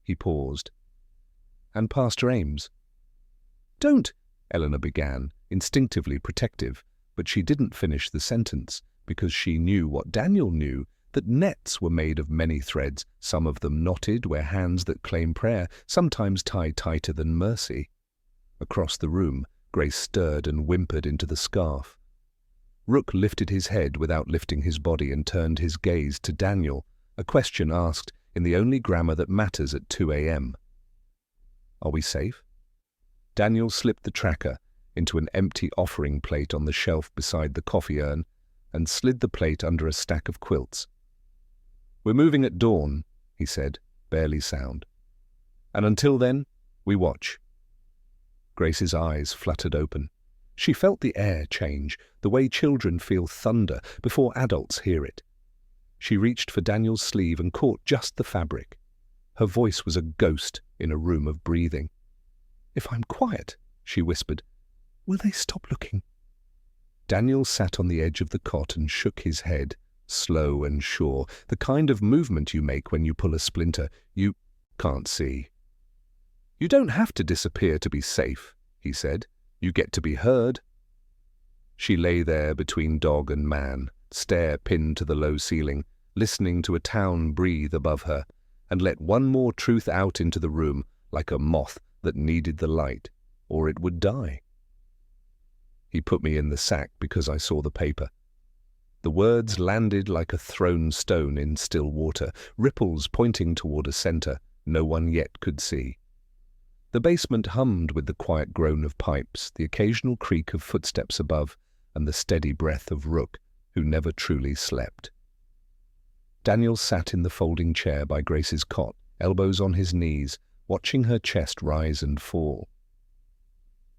[SPEAKER 1] He paused. "And Pastor Ames." "Don't," Eleanor began, instinctively protective, but she didn't finish the sentence because she knew what Daniel knew, that nets were made of many threads, some of them knotted where hands that claim prayer, sometimes tied tighter than mercy. Across the room, Grace stirred and whimpered into the scarf. Rook lifted his head without lifting his body and turned his gaze to Daniel, a question asked in the only grammar that matters at 2 a.m. "Are we safe?" Daniel slipped the tracker into an empty offering plate on the shelf beside the coffee urn and slid the plate under a stack of quilts. "We're moving at dawn," he said, barely sound. "And until then, we watch." Grace's eyes fluttered open. She felt the air change, the way children feel thunder before adults hear it. She reached for Daniel's sleeve and caught just the fabric. Her voice was a ghost in a room of breathing. "If I'm quiet," she whispered, "will they stop looking?" Daniel sat on the edge of the cot and shook his head, slow and sure, the kind of movement you make when you pull a splinter you can't see. "You don't have to disappear to be safe," he said. "You get to be heard." She lay there between dog and man, stare pinned to the low ceiling, listening to a town breathe above her, and let one more truth out into the room like a moth that needed the light, or it would die. "He put me in the sack because I saw the paper." The words landed like a thrown stone in still water, ripples pointing toward a center no one yet could see. The basement hummed with the quiet groan of pipes, the occasional creak of footsteps above, and the steady breath of Rook, who never truly slept. Daniel sat in the folding chair by Grace's cot, elbows on his knees, watching her chest rise and fall.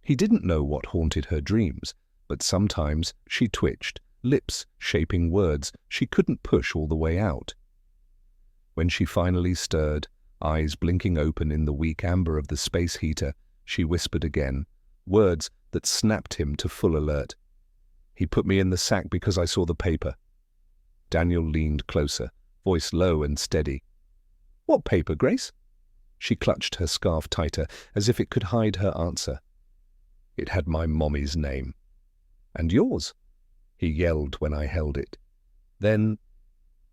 [SPEAKER 1] He didn't know what haunted her dreams, but sometimes she twitched, lips shaping words she couldn't push all the way out. When she finally stirred, eyes blinking open in the weak amber of the space heater, she whispered again, words that snapped him to full alert. "He put me in the sack because I saw the paper." Daniel leaned closer, voice low and steady. "What paper, Grace?" She clutched her scarf tighter, as if it could hide her answer. "It had my mommy's name." "And yours?" he yelled when I held it. Then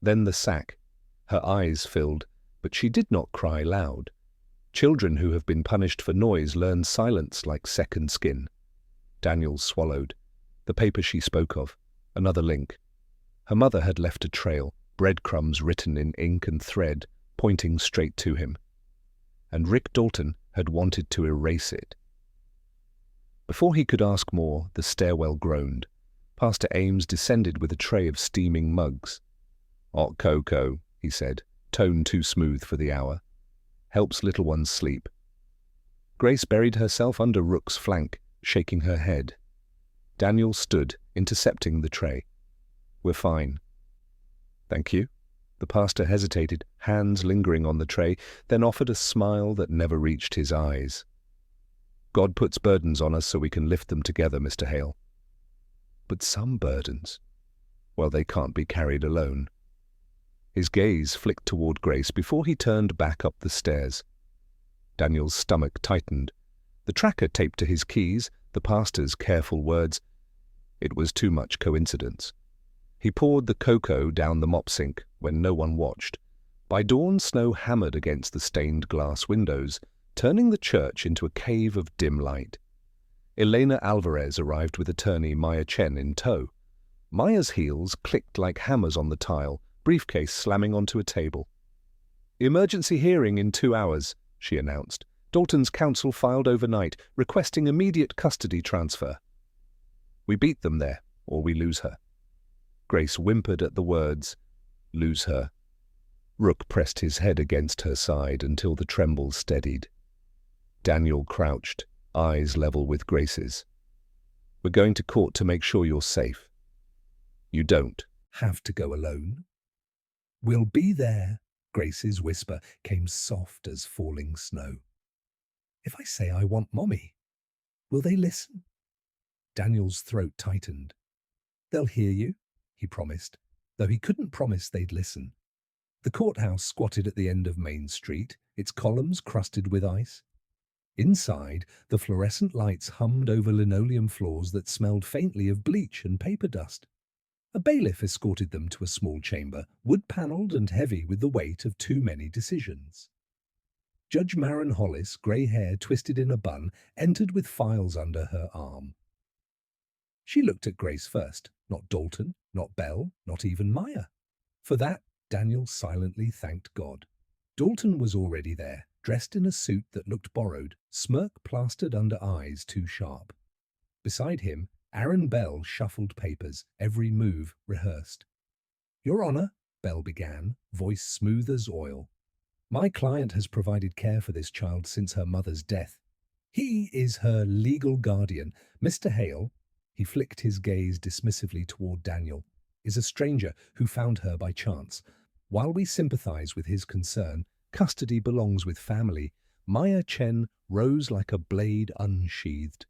[SPEAKER 1] the sack. Her eyes filled, but she did not cry loud. Children who have been punished for noise learn silence like second skin. Daniel swallowed. The paper she spoke of, another link. Her mother had left a trail, breadcrumbs written in ink and thread, pointing straight to him. And Rick Dalton had wanted to erase it. Before he could ask more, the stairwell groaned. Pastor Ames descended with a tray of steaming mugs. "Hot cocoa," he said, tone too smooth for the hour. "Helps little ones sleep." Grace buried herself under Rook's flank, shaking her head. Daniel stood, intercepting the tray. "We're fine." "Thank you." The pastor hesitated, hands lingering on the tray, then offered a smile that never reached his eyes. "God puts burdens on us so we can lift them together, Mr. Hale. But some burdens, well, they can't be carried alone." His gaze flicked toward Grace before he turned back up the stairs. Daniel's stomach tightened. The tracker taped to his keys, the pastor's careful words. It was too much coincidence. He poured the cocoa down the mop sink when no one watched. By dawn, snow hammered against the stained glass windows, turning the church into a cave of dim light. Elena Alvarez arrived with attorney Maya Chen in tow. Maya's heels clicked like hammers on the tile, briefcase slamming onto a table. "Emergency hearing in 2 hours," she announced. "Dalton's counsel filed overnight, requesting immediate custody transfer." "We beat them there, or we lose her." Grace whimpered at the words, "Lose her." Rook pressed his head against her side until the tremble steadied. Daniel crouched, eyes level with Grace's. "We're going to court to make sure you're safe. You don't have to go alone." "We'll be there," Grace's whisper came soft as falling snow. "If I say I want Mommy, will they listen?" Daniel's throat tightened. "They'll hear you," he promised, though he couldn't promise they'd listen. The courthouse squatted at the end of Main Street, its columns crusted with ice. Inside, the fluorescent lights hummed over linoleum floors that smelled faintly of bleach and paper dust. A bailiff escorted them to a small chamber, wood-panelled and heavy with the weight of too many decisions. Judge Maren Hollis, grey hair twisted in a bun, entered with files under her arm. She looked at Grace first, not Dalton, not Belle, not even Maya. For that, Daniel silently thanked God. Dalton was already there, dressed in a suit that looked borrowed, smirk plastered under eyes too sharp. Beside him, Aaron Bell shuffled papers, every move rehearsed. "Your Honor," Bell began, voice smooth as oil. "My client has provided care for this child since her mother's death. He is her legal guardian. Mr. Hale," he flicked his gaze dismissively toward Daniel, "is a stranger who found her by chance. While we sympathize with his concern, custody belongs with family." Maya Chen rose like a blade unsheathed.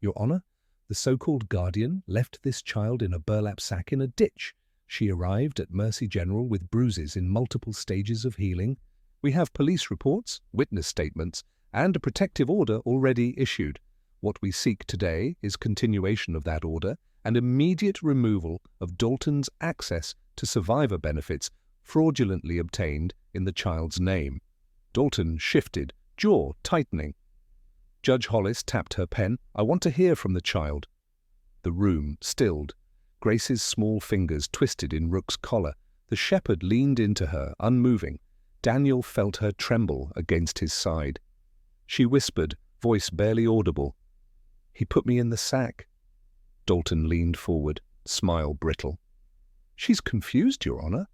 [SPEAKER 1] "Your Honor, the so-called guardian left this child in a burlap sack in a ditch. She arrived at Mercy General with bruises in multiple stages of healing. We have police reports, witness statements, and a protective order already issued. What we seek today is continuation of that order and immediate removal of Dalton's access to survivor benefits fraudulently obtained in the child's name." Dalton shifted, jaw tightening. Judge Hollis tapped her pen. "I want to hear from the child." The room stilled. Grace's small fingers twisted in Rook's collar. The shepherd leaned into her, unmoving. Daniel felt her tremble against his side. She whispered, voice barely audible, "He put me in the sack." Dalton leaned forward, smile brittle. "She's confused, Your Honor.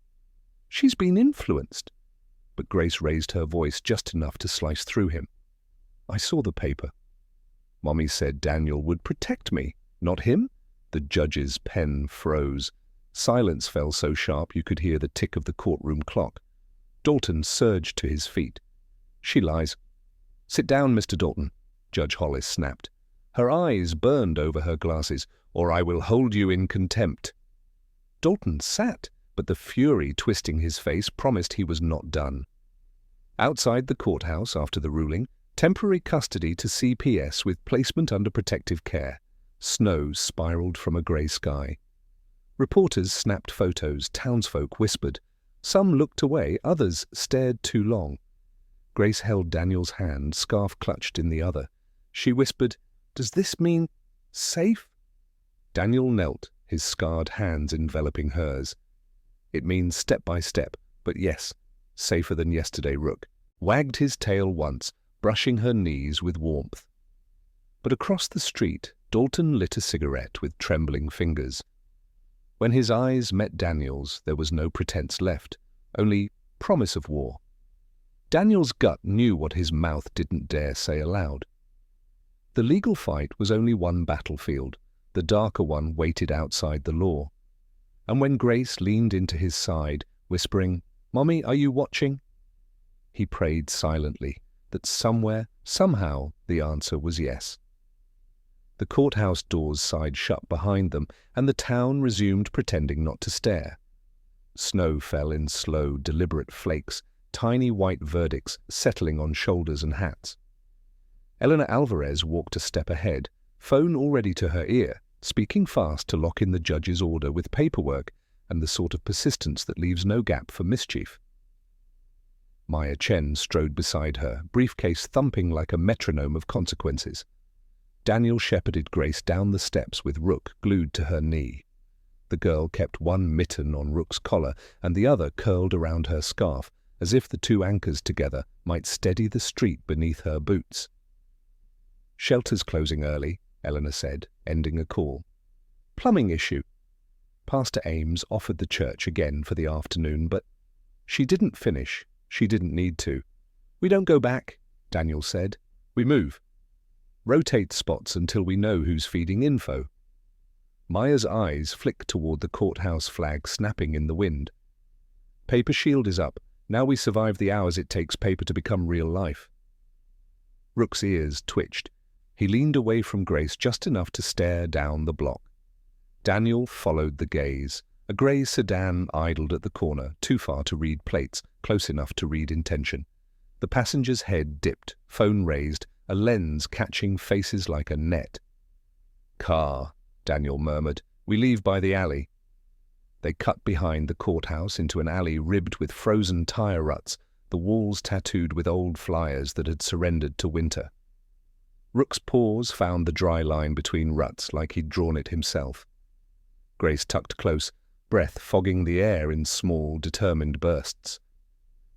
[SPEAKER 1] She's been influenced." But Grace raised her voice just enough to slice through him. "I saw the paper. Mommy said Daniel would protect me, not him." The judge's pen froze. Silence fell so sharp you could hear the tick of the courtroom clock. Dalton surged to his feet. "She lies." "Sit down, Mr. Dalton," Judge Hollis snapped. Her eyes burned over her glasses. "Or I will hold you in contempt." Dalton sat, but the fury twisting his face promised he was not done. Outside the courthouse after the ruling, temporary custody to CPS with placement under protective care. Snow spiraled from a grey sky. Reporters snapped photos, townsfolk whispered. Some looked away, others stared too long. Grace held Daniel's hand, scarf clutched in the other. She whispered, "Does this mean safe?" Daniel knelt, his scarred hands enveloping hers. "It means step by step, but yes, safer than yesterday." Rook wagged his tail once, brushing her knees with warmth. But across the street, Dalton lit a cigarette with trembling fingers. When his eyes met Daniel's, there was no pretense left, only promise of war. Daniel's gut knew what his mouth didn't dare say aloud. The legal fight was only one battlefield. The darker one waited outside the law. And when Grace leaned into his side, whispering, "Mommy, are you watching?" he prayed silently that somewhere, somehow, the answer was yes. The courthouse doors sighed shut behind them, and the town resumed pretending not to stare. Snow fell in slow, deliberate flakes, tiny white verdicts settling on shoulders and hats. Eleanor Alvarez walked a step ahead, phone already to her ear, speaking fast to lock in the judge's order with paperwork and the sort of persistence that leaves no gap for mischief. Maya Chen strode beside her, briefcase thumping like a metronome of consequences. Daniel shepherded Grace down the steps with Rook glued to her knee. The girl kept one mitten on Rook's collar and the other curled around her scarf, as if the two anchors together might steady the street beneath her boots. "Shelter's closing early," Eleanor said, ending a call. "Plumbing issue." Pastor Ames offered the church again for the afternoon, but she didn't finish. She didn't need to. "We don't go back," Daniel said. "We move. Rotate spots until we know who's feeding info." Maya's eyes flicked toward the courthouse flag snapping in the wind. "Paper shield is up. Now we survive the hours it takes paper to become real life." Rook's ears twitched. He leaned away from Grace just enough to stare down the block. Daniel followed the gaze. A grey sedan idled at the corner, too far to read plates, close enough to read intention. The passenger's head dipped, phone raised, a lens catching faces like a net. "Car," Daniel murmured. "We leave by the alley." They cut behind the courthouse into an alley ribbed with frozen tire ruts, the walls tattooed with old flyers that had surrendered to winter. Rook's paws found the dry line between ruts like he'd drawn it himself. Grace tucked close, breath fogging the air in small, determined bursts.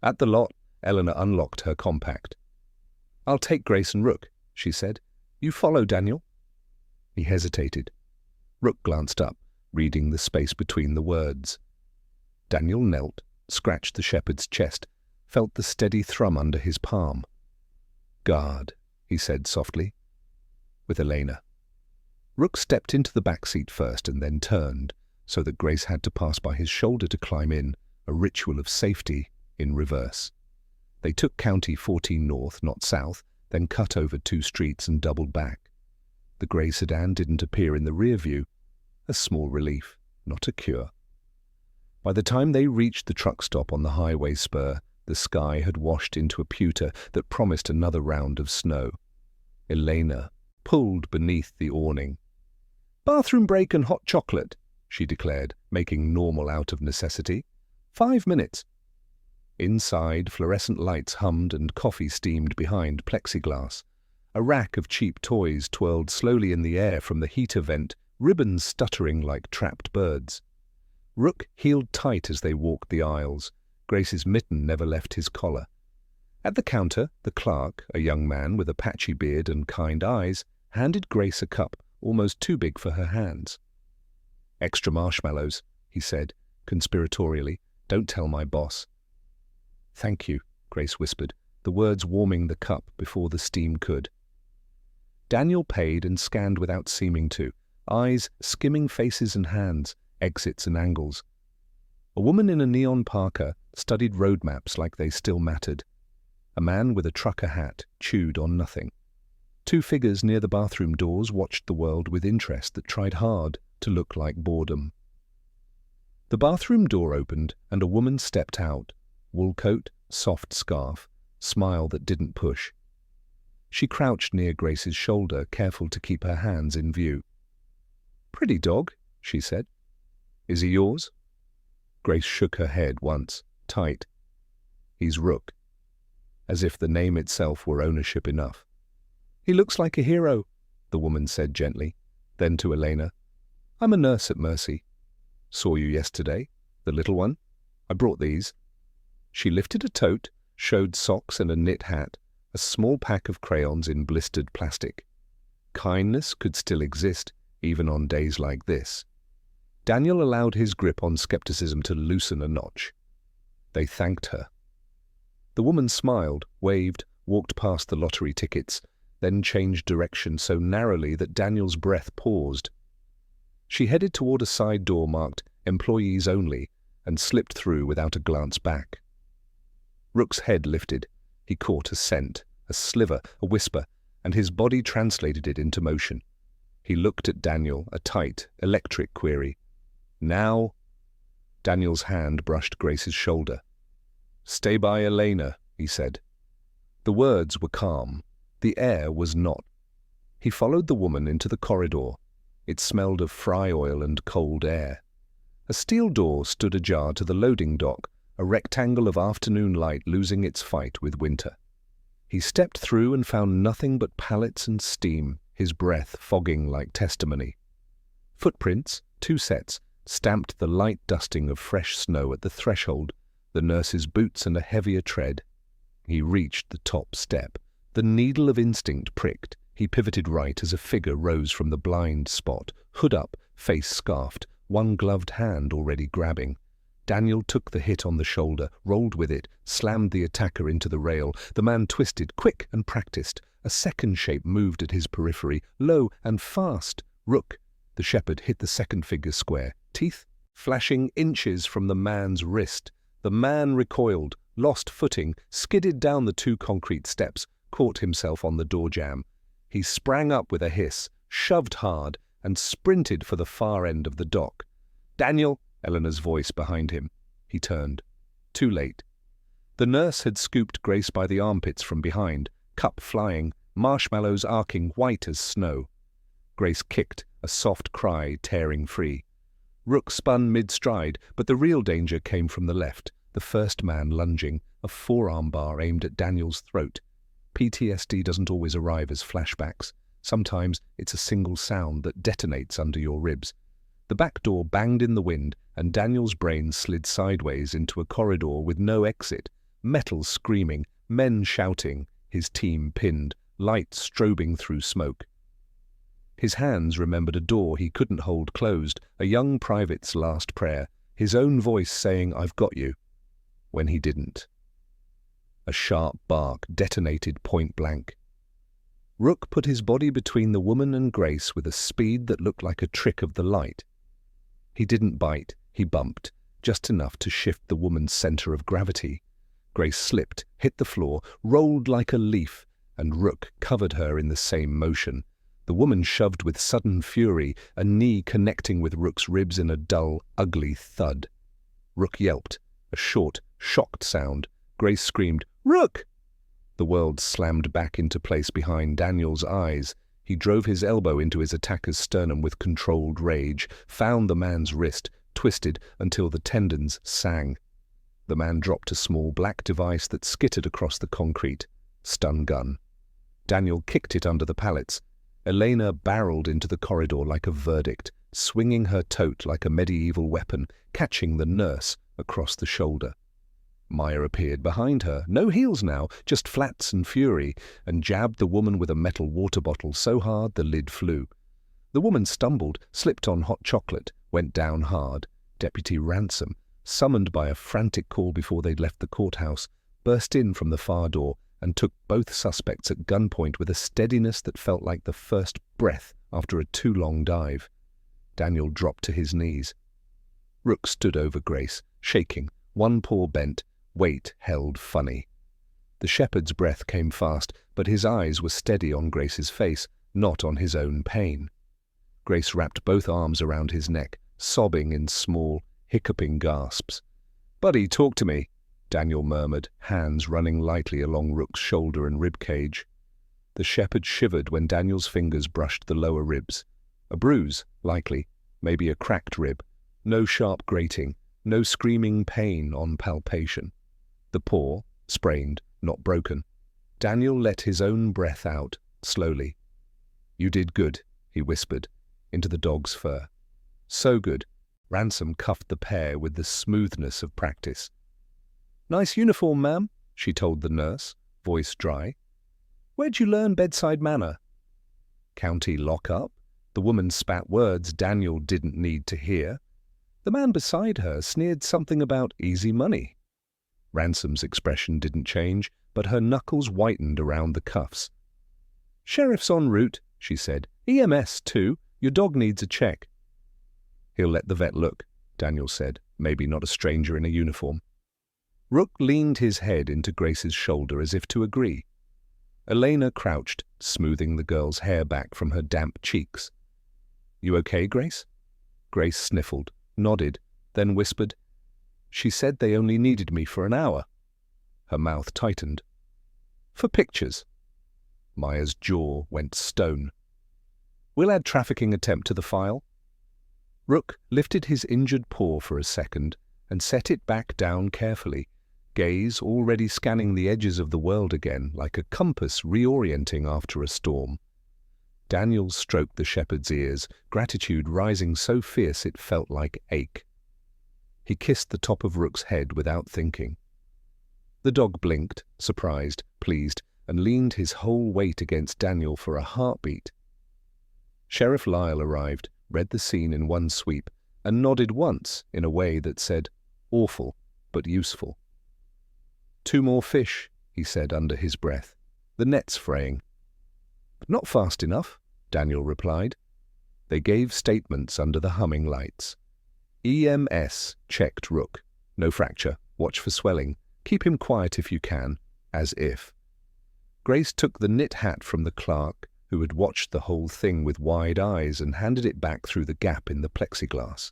[SPEAKER 1] At the lot, Eleanor unlocked her compact. "I'll take Grace and Rook," she said. "You follow, Daniel." He hesitated. Rook glanced up, reading the space between the words. Daniel knelt, scratched the shepherd's chest, felt the steady thrum under his palm. "Guard," he said softly. "With Elena." Rook stepped into the back seat first and then turned, so that Grace had to pass by his shoulder to climb in, a ritual of safety in reverse. They took County 14 north, not south, then cut over 2 streets and doubled back. The grey sedan didn't appear in the rear view, a small relief, not a cure. By the time they reached the truck stop on the highway spur, the sky had washed into a pewter that promised another round of snow. Elena pulled beneath the awning. "Bathroom break and hot chocolate," she declared, making normal out of necessity. 5 minutes. Inside, fluorescent lights hummed and coffee steamed behind plexiglass. A rack of cheap toys twirled slowly in the air from the heater vent, ribbons stuttering like trapped birds. Rook heeled tight as they walked the aisles. Grace's mitten never left his collar. At the counter, the clerk, a young man with a patchy beard and kind eyes, handed Grace a cup almost too big for her hands. "Extra marshmallows," he said, conspiratorially. "Don't tell my boss." "Thank you," Grace whispered, the words warming the cup before the steam could. Daniel paid and scanned without seeming to, eyes skimming faces and hands, exits and angles. A woman in a neon parka studied road maps like they still mattered. A man with a trucker hat chewed on nothing. 2 figures near the bathroom doors watched the world with interest that tried hard to look like boredom. The bathroom door opened and a woman stepped out, wool coat, soft scarf, smile that didn't push. She crouched near Grace's shoulder, careful to keep her hands in view. "Pretty dog," she said. "Is he yours?" Grace shook her head once, tight. "He's Rook." As if the name itself were ownership enough. "He looks like a hero," the woman said gently. Then to Elena, "I'm a nurse at Mercy. Saw you yesterday, the little one. I brought these." She lifted a tote, showed socks and a knit hat, a small pack of crayons in blistered plastic. Kindness could still exist, even on days like this. Daniel allowed his grip on skepticism to loosen a notch. They thanked her. The woman smiled, waved, walked past the lottery tickets, then changed direction so narrowly that Daniel's breath paused. She headed toward a side door marked "Employees Only" and slipped through without a glance back. Rook's head lifted. He caught a scent, a sliver, a whisper, and his body translated it into motion. He looked at Daniel, a tight, electric query. "Now?" Daniel's hand brushed Grace's shoulder. "Stay by Elena," he said. The words were calm. The air was not. He followed the woman into the corridor. It smelled of fry oil and cold air. A steel door stood ajar to the loading dock, a rectangle of afternoon light losing its fight with winter. He stepped through and found nothing but pallets and steam, his breath fogging like testimony. Footprints, 2 sets, stamped the light dusting of fresh snow at the threshold, the nurse's boots and a heavier tread. He reached the top step. The needle of instinct pricked. He pivoted right as a figure rose from the blind spot, hood up, face scarfed, one gloved hand already grabbing. Daniel took the hit on the shoulder, rolled with it, slammed the attacker into the rail. The man twisted, quick and practiced. A second shape moved at his periphery, low and fast. Rook. The shepherd hit the second figure square, teeth flashing inches from the man's wrist. The man recoiled, lost footing, skidded down the 2 concrete steps, caught himself on the door jamb. He sprang up with a hiss, shoved hard, and sprinted for the far end of the dock. "Daniel!" Eleanor's voice behind him. He turned. Too late. The nurse had scooped Grace by the armpits from behind, cup flying, marshmallows arcing white as snow. Grace kicked, a soft cry tearing free. Rook spun mid-stride, but the real danger came from the left, the first man lunging, a forearm bar aimed at Daniel's throat. PTSD doesn't always arrive as flashbacks. Sometimes it's a single sound that detonates under your ribs. The back door banged in the wind, and Daniel's brain slid sideways into a corridor with no exit, metal screaming, men shouting, his team pinned, light strobing through smoke. His hands remembered a door he couldn't hold closed, a young private's last prayer, his own voice saying, "I've got you," when he didn't. A sharp bark detonated point blank. Rook put his body between the woman and Grace with a speed that looked like a trick of the light. He didn't bite, he bumped, just enough to shift the woman's center of gravity. Grace slipped, hit the floor, rolled like a leaf, and Rook covered her in the same motion. The woman shoved with sudden fury, a knee connecting with Rook's ribs in a dull, ugly thud. Rook yelped, a short, shocked sound. Grace screamed, "Rook!" The world slammed back into place behind Daniel's eyes. He drove his elbow into his attacker's sternum with controlled rage, found the man's wrist, twisted until the tendons sang. The man dropped a small black device that skittered across the concrete. Stun gun. Daniel kicked it under the pallets. Elena barreled into the corridor like a verdict, swinging her tote like a medieval weapon, catching the nurse across the shoulder. Maya appeared behind her, no heels now, just flats and fury, and jabbed the woman with a metal water bottle so hard the lid flew. The woman stumbled, slipped on hot chocolate, went down hard. Deputy Ransom, summoned by a frantic call before they'd left the courthouse, burst in from the far door and took both suspects at gunpoint with a steadiness that felt like the first breath after a too long dive. Daniel dropped to his knees. Rook stood over Grace, shaking, one paw bent, weight held funny. The shepherd's breath came fast, but his eyes were steady on Grace's face, not on his own pain. Grace wrapped both arms around his neck, sobbing in small, hiccuping gasps. "Buddy, talk to me," Daniel murmured, hands running lightly along Rook's shoulder and rib cage. The shepherd shivered when Daniel's fingers brushed the lower ribs. A bruise, likely, maybe a cracked rib. No sharp grating, no screaming pain on palpation. The paw, sprained, not broken. Daniel let his own breath out, slowly. "You did good," he whispered, into the dog's fur. "So good." Ransom cuffed the pair with the smoothness of practice. "Nice uniform, ma'am," she told the nurse, voice dry. "Where'd you learn bedside manner?" "County lock-up?" The woman spat words Daniel didn't need to hear. The man beside her sneered something about easy money. Ransom's expression didn't change, but her knuckles whitened around the cuffs. "Sheriff's en route," she said. "EMS, too. Your dog needs a check." "He'll let the vet look," Daniel said, maybe not a stranger in a uniform. Rook leaned his head into Grace's shoulder as if to agree. Elena crouched, smoothing the girl's hair back from her damp cheeks. "You okay, Grace?" Grace sniffled, nodded, then whispered, "She said they only needed me for an hour." Her mouth tightened. "For pictures." Maya's jaw went stone. "We'll add trafficking attempt to the file." Rook lifted his injured paw for a second and set it back down carefully, gaze already scanning the edges of the world again like a compass reorienting after a storm. Daniel stroked the shepherd's ears, gratitude rising so fierce it felt like ache. He kissed the top of Rook's head without thinking. The dog blinked, surprised, pleased, and leaned his whole weight against Daniel for a heartbeat. Sheriff Lyle arrived, read the scene in one sweep, and nodded once in a way that said, "Awful, but useful." "2 more fish," he said under his breath. "The net's fraying." "Not fast enough," Daniel replied. They gave statements under the humming lights. "EMS," checked Rook. "No fracture. Watch for swelling. Keep him quiet if you can." As if. Grace took the knit hat from the clerk, who had watched the whole thing with wide eyes, and handed it back through the gap in the plexiglass.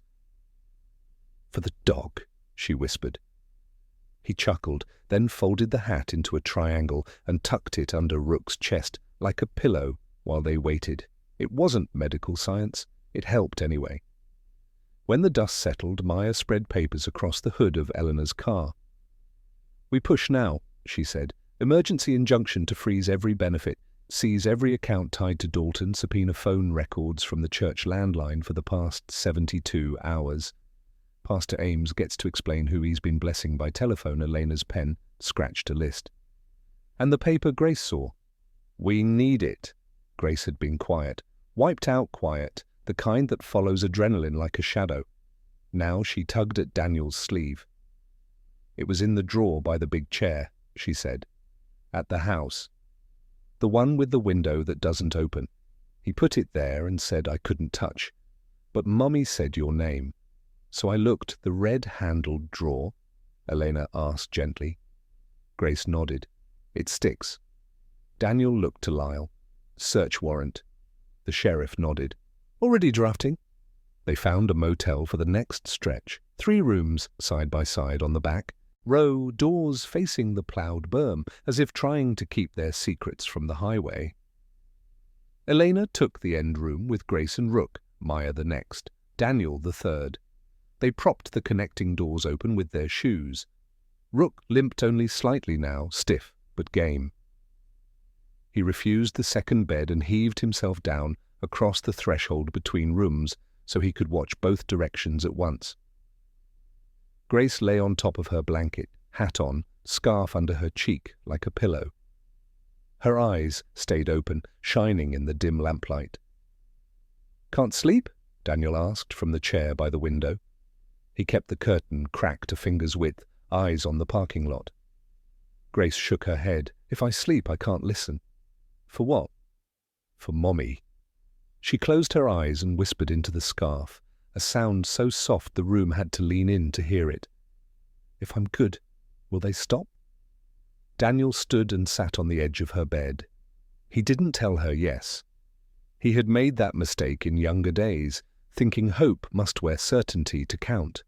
[SPEAKER 1] "For the dog," she whispered. He chuckled, then folded the hat into a triangle and tucked it under Rook's chest like a pillow while they waited. It wasn't medical science. It helped anyway. When the dust settled, Maya spread papers across the hood of Eleanor's car. "We push now," she said. "Emergency injunction to freeze every benefit. Seize every account tied to Dalton. Subpoena phone records from the church landline for the past 72 hours. Pastor Ames gets to explain who he's been blessing by telephone." Elena's pen scratched a list. "And the paper Grace saw." "We need it." Grace had been quiet, wiped out quiet, the kind that follows adrenaline like a shadow. Now she tugged at Daniel's sleeve. "It was in the drawer by the big chair," she said. "At the house. The one with the window that doesn't open. He put it there and said I couldn't touch. But Mummy said your name. So I looked. The red-handled drawer?" Elena asked gently. Grace nodded. "It sticks." Daniel looked to Lyle. "Search warrant." The sheriff nodded. "Already drafting." They found a motel for the next stretch. 3 rooms, side by side on the back. Row, doors facing the ploughed berm, as if trying to keep their secrets from the highway. Elena took the end room with Grace and Rook, Maya the next, Daniel the third. They propped the connecting doors open with their shoes. Rook limped only slightly now, stiff but game. He refused the second bed and heaved himself down across the threshold between rooms so he could watch both directions at once. Grace lay on top of her blanket, hat on, scarf under her cheek like a pillow. Her eyes stayed open, shining in the dim lamplight. "Can't sleep?" Daniel asked from the chair by the window. He kept the curtain cracked a finger's width, eyes on the parking lot. Grace shook her head. "If I sleep, I can't listen." "For what?" "For Mommy." She closed her eyes and whispered into the scarf, a sound so soft the room had to lean in to hear it. "If I'm good, will they stop?" Daniel stood and sat on the edge of her bed. He didn't tell her yes. He had made that mistake in younger days, thinking hope must wear certainty to count.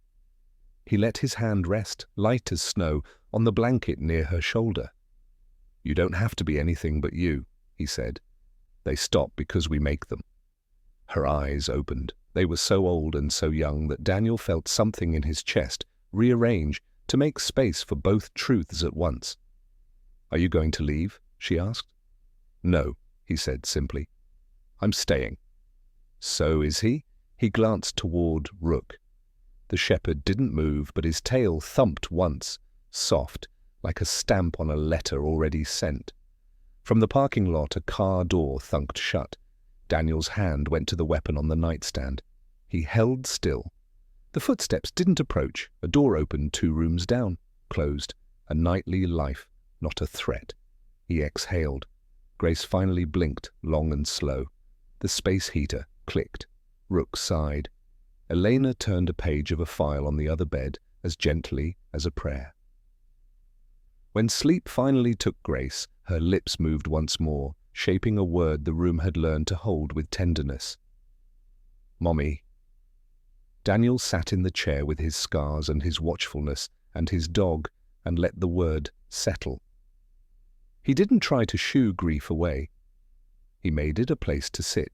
[SPEAKER 1] He let his hand rest, light as snow, on the blanket near her shoulder. "You don't have to be anything but you," he said. "They stop because we make them." Her eyes opened. They were so old and so young that Daniel felt something in his chest rearrange to make space for both truths at once. "Are you going to leave?" she asked. "No," he said simply. "I'm staying." "So is he?" He glanced toward Rook. The shepherd didn't move, but his tail thumped once, soft, like a stamp on a letter already sent. From the parking lot, a car door thunked shut. Daniel's hand went to the weapon on the nightstand. He held still. The footsteps didn't approach. A door opened 2 rooms down, closed. A nightly life, not a threat. He exhaled. Grace finally blinked, long and slow. The space heater clicked. Rook sighed. Elena turned a page of a file on the other bed as gently as a prayer. When sleep finally took Grace, her lips moved once more, shaping a word the room had learned to hold with tenderness. Mommy. Daniel sat in the chair with his scars and his watchfulness and his dog and let the word settle. He didn't try to shoo grief away. He made it a place to sit.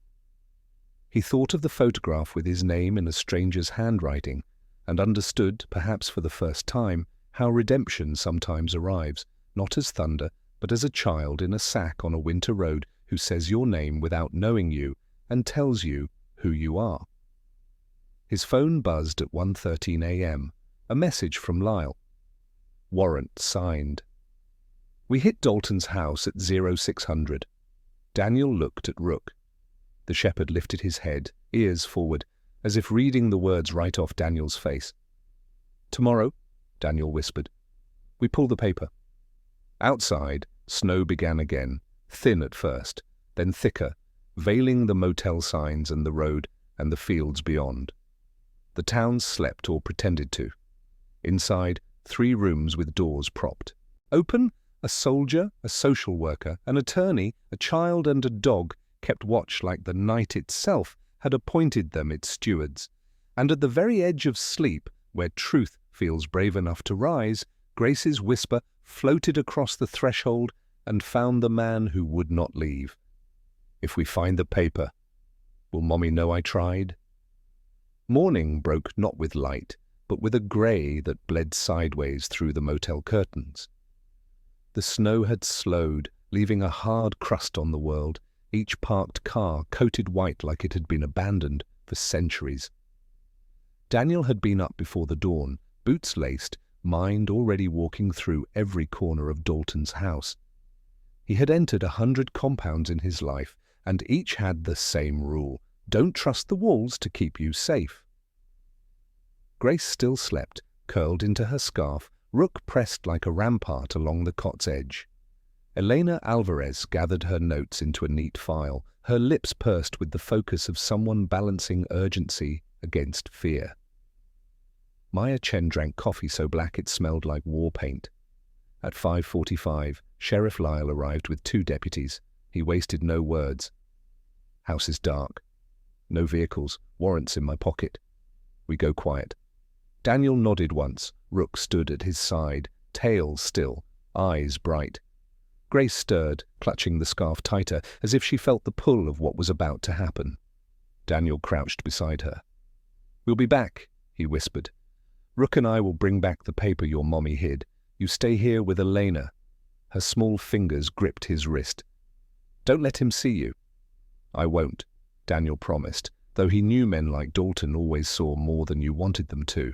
[SPEAKER 1] He thought of the photograph with his name in a stranger's handwriting and understood, perhaps for the first time, how redemption sometimes arrives, not as thunder, but as a child in a sack on a winter road who says your name without knowing you and tells you who you are. His phone buzzed at 1:13 a.m., a message from Lyle. Warrant signed. We hit Dalton's house at 0600. Daniel looked at Rook. The shepherd lifted his head, ears forward, as if reading the words right off Daniel's face. Tomorrow, Daniel whispered. We pull the paper. Outside, snow began again, thin at first, then thicker, veiling the motel signs and the road and the fields beyond. The town slept or pretended to. Inside, 3 rooms with doors propped. Open, a soldier, a social worker, an attorney, a child and a dog kept watch like the night itself had appointed them its stewards. And at the very edge of sleep, where truth feels brave enough to rise, Grace's whisper floated across the threshold and found the man who would not leave. If we find the paper, will Mommy know I tried? Morning broke not with light, but with a grey that bled sideways through the motel curtains. The snow had slowed, leaving a hard crust on the world, each parked car coated white like it had been abandoned for centuries. Daniel had been up before the dawn, boots laced, mind already walking through every corner of Dalton's house. He had entered 100 compounds in his life, and each had the same rule: don't trust the walls to keep you safe. Grace still slept, curled into her scarf, Rook pressed like a rampart along the cot's edge. Elena Alvarez gathered her notes into a neat file, her lips pursed with the focus of someone balancing urgency against fear. Maya Chen drank coffee so black it smelled like war paint. At 5:45, Sheriff Lyle arrived with 2 deputies. He wasted no words. House is dark. No vehicles, warrants in my pocket. We go quiet. Daniel nodded once. Rook stood at his side, tail still, eyes bright. Grace stirred, clutching the scarf tighter, as if she felt the pull of what was about to happen. Daniel crouched beside her. We'll be back, he whispered. Rook and I will bring back the paper your mommy hid. You stay here with Elena. Her small fingers gripped his wrist. Don't let him see you. I won't, Daniel promised, though he knew men like Dalton always saw more than you wanted them to.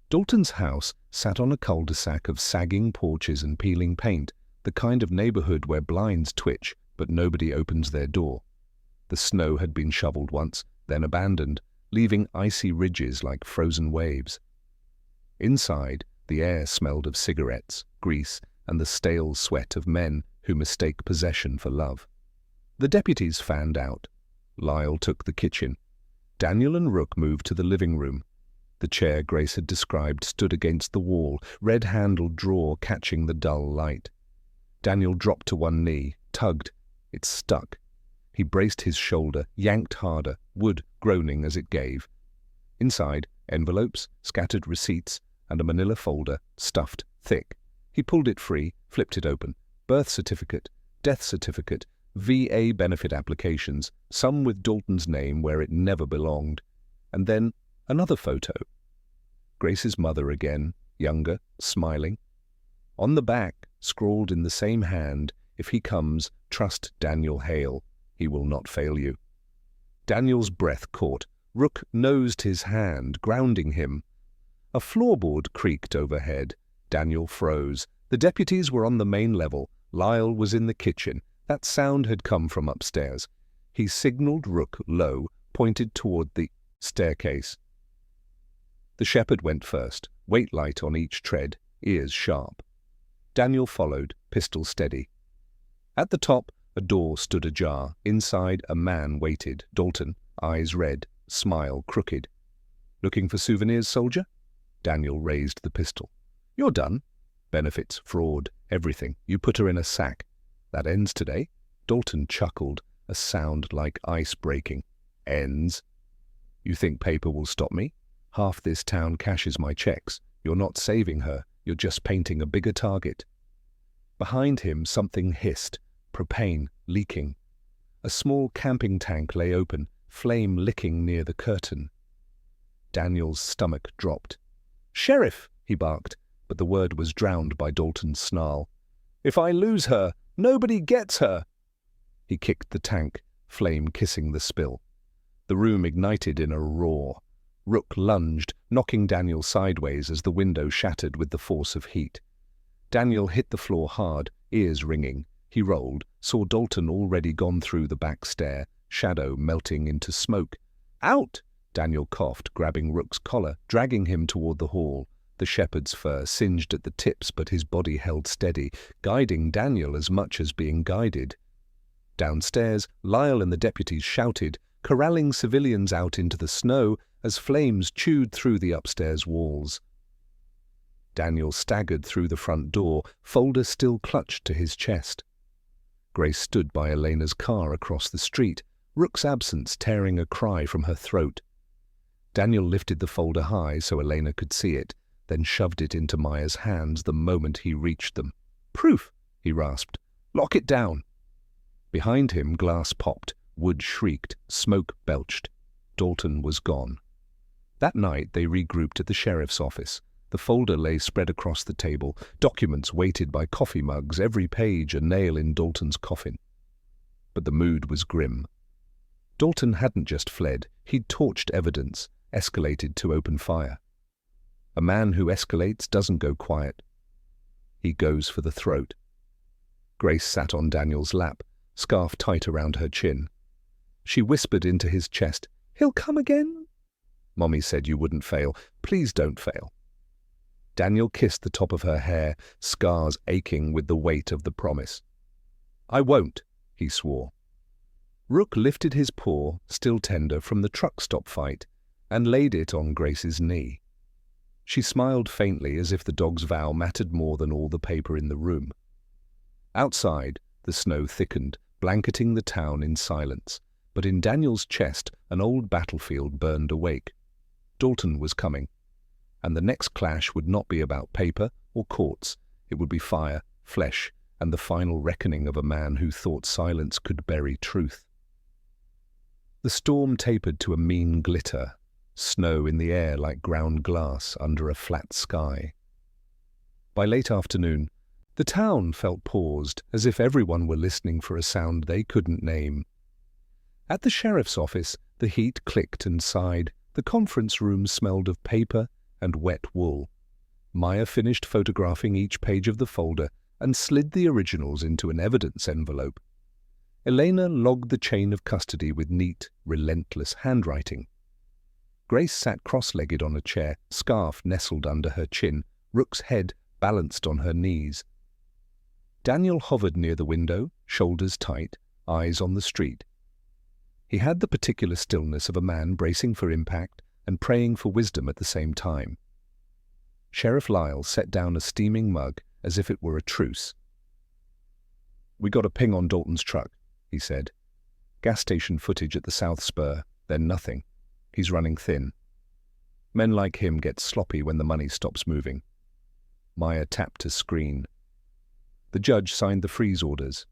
[SPEAKER 1] Dalton's house sat on a cul-de-sac of sagging porches and peeling paint, the kind of neighborhood where blinds twitch, but nobody opens their door. The snow had been shoveled once, then abandoned, leaving icy ridges like frozen waves. Inside, the air smelled of cigarettes, grease, and the stale sweat of men who mistake possession for love. The deputies fanned out. Lyle took the kitchen. Daniel and Rook moved to the living room. The chair Grace had described stood against the wall, red-handled drawer catching the dull light. Daniel dropped to one knee, tugged. It stuck. He braced his shoulder, yanked harder, wood groaning as it gave. Inside, envelopes, scattered receipts, and a manila folder, stuffed thick. He pulled it free, flipped it open. Birth certificate, death certificate, VA benefit applications, some with Dalton's name where it never belonged. And then another photo. Grace's mother again, younger, smiling. On the back, scrawled in the same hand, if he comes, trust Daniel Hale. He will not fail you. Daniel's breath caught. Rook nosed his hand, grounding him. A floorboard creaked overhead. Daniel froze. The deputies were on the main level. Lyle was in the kitchen. That sound had come from upstairs. He signaled Rook low, pointed toward the staircase. The shepherd went first, weight light on each tread, ears sharp. Daniel followed, pistol steady. At the top, a door stood ajar. Inside, a man waited. Dalton, eyes red, smile crooked. "Looking for souvenirs, soldier?" Daniel raised the pistol. "You're done. Benefits, fraud, everything. You put her in a sack. That ends today." Dalton chuckled, a sound like ice breaking. "Ends? You think paper will stop me? Half this town cashes my checks. You're not saving her. You're just painting a bigger target." Behind him, something hissed, propane leaking. A small camping tank lay open, flame licking near the curtain. Daniel's stomach dropped. "Sheriff!" he barked, but the word was drowned by Dalton's snarl. "If I lose her, nobody gets her!" He kicked the tank, flame kissing the spill. The room ignited in a roar. Rook lunged, knocking Daniel sideways as the window shattered with the force of heat. Daniel hit the floor hard, ears ringing. He rolled, saw Dalton already gone through the back stair, shadow melting into smoke. "Out!" Daniel coughed, grabbing Rook's collar, dragging him toward the hall. The shepherd's fur singed at the tips, but his body held steady, guiding Daniel as much as being guided. Downstairs, Lyle and the deputies shouted, corralling civilians out into the snow as flames chewed through the upstairs walls. Daniel staggered through the front door, folder still clutched to his chest. Grace stood by Elena's car across the street, Rook's absence tearing a cry from her throat. Daniel lifted the folder high so Elena could see it, then shoved it into Maya's hands the moment he reached them. "Proof!" he rasped. "Lock it down!" Behind him, glass popped, wood shrieked, smoke belched. Dalton was gone. That night they regrouped at the sheriff's office. The folder lay spread across the table, documents weighted by coffee mugs, every page a nail in Dalton's coffin. But the mood was grim. Dalton hadn't just fled, he'd torched evidence, escalated to open fire. A man who escalates doesn't go quiet. He goes for the throat. Grace sat on Daniel's lap, scarf tight around her chin. She whispered into his chest, "He'll come again?" "Mommy said you wouldn't fail. Please don't fail." Daniel kissed the top of her hair, scars aching with the weight of the promise. "I won't," he swore. Rook lifted his paw, still tender, from the truck stop fight and laid it on Grace's knee. She smiled faintly as if the dog's vow mattered more than all the paper in the room. Outside, the snow thickened, blanketing the town in silence, but in Daniel's chest an old battlefield burned awake. Dalton was coming, and the next clash would not be about paper or courts. It would be fire, flesh, and the final reckoning of a man who thought silence could bury truth. The storm tapered to a mean glitter, snow in the air like ground glass under a flat sky. By late afternoon, the town felt paused, as if everyone were listening for a sound they couldn't name. At the sheriff's office, the heat clicked and sighed. The conference room smelled of paper and wet wool. Maya finished photographing each page of the folder and slid the originals into an evidence envelope. Elena logged the chain of custody with neat, relentless handwriting. Grace sat cross-legged on a chair, scarf nestled under her chin, Rook's head balanced on her knees. Daniel hovered near the window, shoulders tight, eyes on the street. He had the particular stillness of a man bracing for impact and praying for wisdom at the same time. Sheriff Lyle set down a steaming mug as if it were a truce. "We got a ping on Dalton's truck," he said. "Gas station footage at the South Spur, then nothing. He's running thin. Men like him get sloppy when the money stops moving." Maya tapped a screen. The judge signed the freeze orders.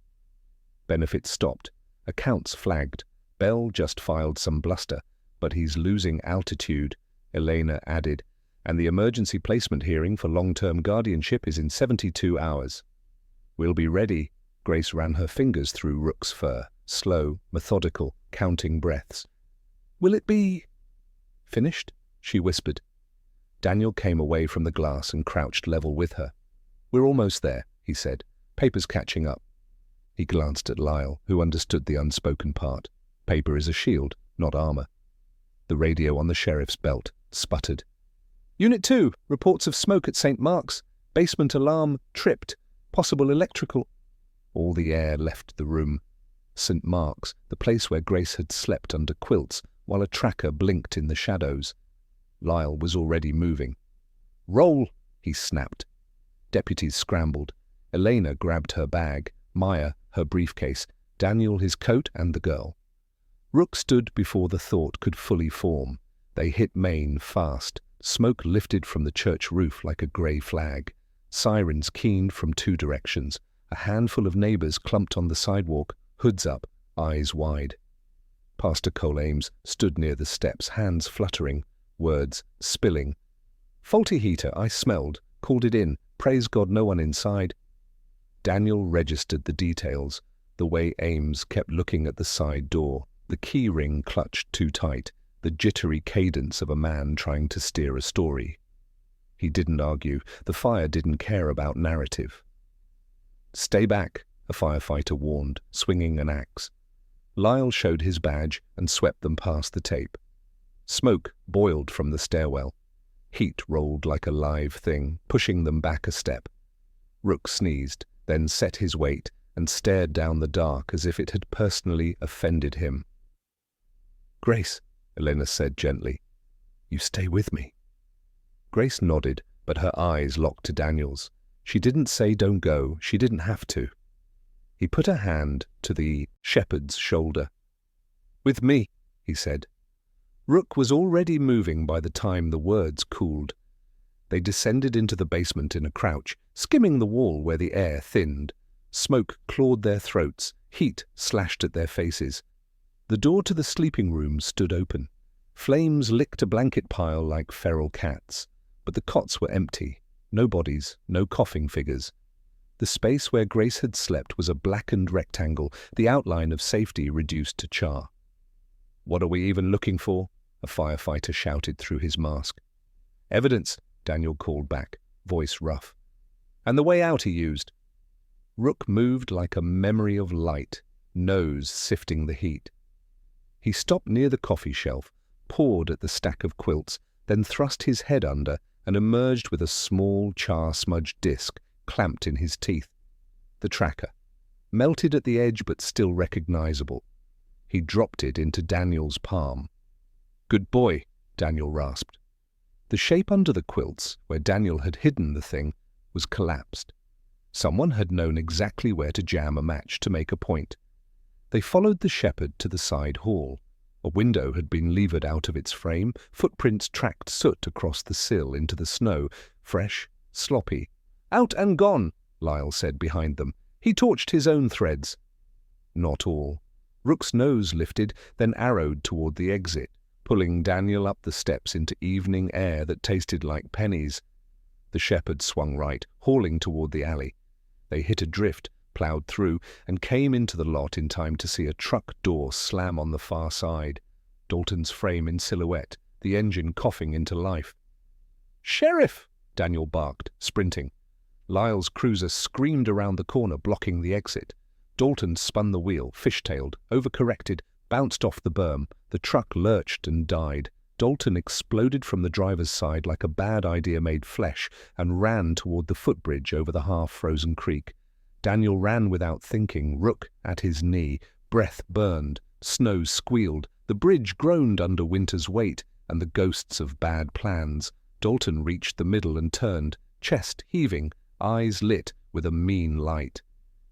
[SPEAKER 1] Benefits stopped. Accounts flagged. Bell just filed some bluster, but he's losing altitude, Elena added, and the emergency placement hearing for long-term guardianship is in 72 hours. "We'll be ready." Grace ran her fingers through Rook's fur, slow, methodical, counting breaths. "Will it be finished?" she whispered. Daniel came away from the glass and crouched level with her. "We're almost there," he said. "Paper's catching up." He glanced at Lyle, who understood the unspoken part. Paper is a shield, not armor. The radio on the sheriff's belt sputtered. "Unit 2, reports of smoke at St. Mark's. Basement alarm tripped. Possible electrical. All the air left the room. St. Mark's, the place where Grace had slept under quilts, while a tracker blinked in the shadows. Lyle was already moving. "Roll!" he snapped. Deputies scrambled. Elena grabbed her bag, Maya her briefcase, Daniel his coat and the girl. Rook stood before the thought could fully form. They hit Maine fast. Smoke lifted from the church roof like a grey flag. Sirens keened from 2 directions. A handful of neighbours clumped on the sidewalk, hoods up, eyes wide. Pastor Cole Ames stood near the steps, hands fluttering, words spilling. "Faulty heater, I smelled, called it in, praise God no one inside." Daniel registered the details, the way Ames kept looking at the side door, the key ring clutched too tight, the jittery cadence of a man trying to steer a story. He didn't argue. The fire didn't care about narrative. "Stay back," a firefighter warned, swinging an axe. Lyle showed his badge and swept them past the tape. Smoke boiled from the stairwell. Heat rolled like a live thing, pushing them back a step. Rook sneezed, then set his weight and stared down the dark as if it had personally offended him. "Grace," Elena said gently, "you stay with me." Grace nodded, but her eyes locked to Daniel's. She didn't say don't go, she didn't have to. He put a hand to the shepherd's shoulder. "With me," he said. Rook was already moving by the time the words cooled. They descended into the basement in a crouch, skimming the wall where the air thinned. Smoke clawed their throats, heat slashed at their faces. The door to the sleeping room stood open. Flames licked a blanket pile like feral cats, but the cots were empty. No bodies, no coughing figures. The space where Grace had slept was a blackened rectangle, the outline of safety reduced to char. "What are we even looking for?" a firefighter shouted through his mask. "Evidence," Daniel called back, voice rough. "And the way out he used." Rook moved like a memory of light, nose sifting the heat. He stopped near the coffee shelf, pawed at the stack of quilts, then thrust his head under and emerged with a small char-smudged disc clamped in his teeth. The tracker, melted at the edge but still recognizable. He dropped it into Daniel's palm. "Good boy," Daniel rasped. The shape under the quilts, where Daniel had hidden the thing, was collapsed. Someone had known exactly where to jam a match to make a point. They followed the shepherd to the side hall. A window had been levered out of its frame, footprints tracked soot across the sill into the snow, fresh, sloppy. "Out and gone," Lyle said behind them. He torched his own threads. Not all. Rook's nose lifted, then arrowed toward the exit, pulling Daniel up the steps into evening air that tasted like pennies. The shepherd swung right, hauling toward the alley. They hit a drift, plowed through, and came into the lot in time to see a truck door slam on the far side. Dalton's frame in silhouette, the engine coughing into life. "Sheriff!" Daniel barked, sprinting. Lyle's cruiser screamed around the corner, blocking the exit. Dalton spun the wheel, fishtailed, overcorrected, bounced off the berm. The truck lurched and died. Dalton exploded from the driver's side like a bad idea made flesh and ran toward the footbridge over the half-frozen creek. Daniel ran without thinking, Rook at his knee. Breath burned, snow squealed, the bridge groaned under winter's weight and the ghosts of bad plans. Dalton reached the middle and turned, chest heaving, eyes lit with a mean light.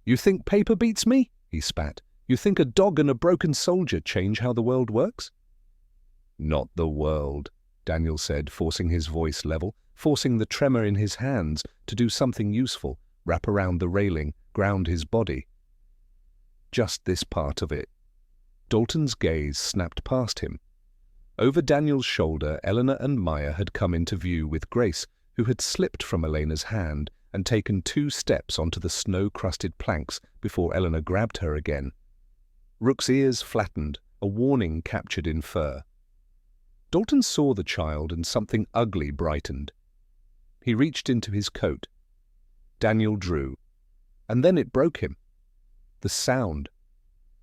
[SPEAKER 1] "You think paper beats me?" he spat. "You think a dog and a broken soldier change how the world works?" "Not the world," Daniel said, forcing his voice level, forcing the tremor in his hands to do something useful, wrap around the railing, ground his body. "Just this part of it." Dalton's gaze snapped past him. Over Daniel's shoulder, Eleanor and Maya had come into view with Grace, who had slipped from Elena's hand and taken 2 steps onto the snow-crusted planks before Eleanor grabbed her again. Rook's ears flattened, a warning captured in fur. Dalton saw the child and something ugly brightened. He reached into his coat. Daniel drew. And then it broke him. The sound.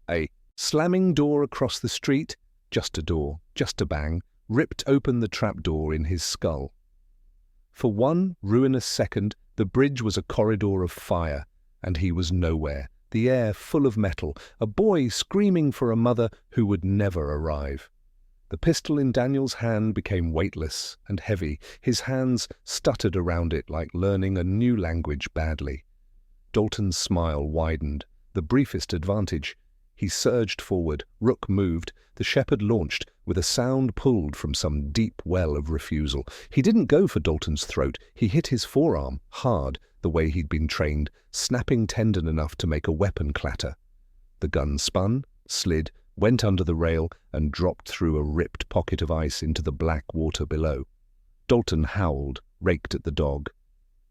[SPEAKER 1] A slamming door across the street, just a door, just a bang, ripped open the trapdoor in his skull. For one ruinous second, the bridge was a corridor of fire, and he was nowhere, the air full of metal, a boy screaming for a mother who would never arrive. The pistol in Daniel's hand became weightless and heavy. His hands stuttered around it like learning a new language badly. Dalton's smile widened. The briefest advantage. He surged forward. Rook moved. The shepherd launched, with a sound pulled from some deep well of refusal. He didn't go for Dalton's throat. He hit his forearm, hard, the way he'd been trained, snapping tendon enough to make a weapon clatter. The gun spun, slid, went under the rail, and dropped through a ripped pocket of ice into the black water below. Dalton howled, raked at the dog.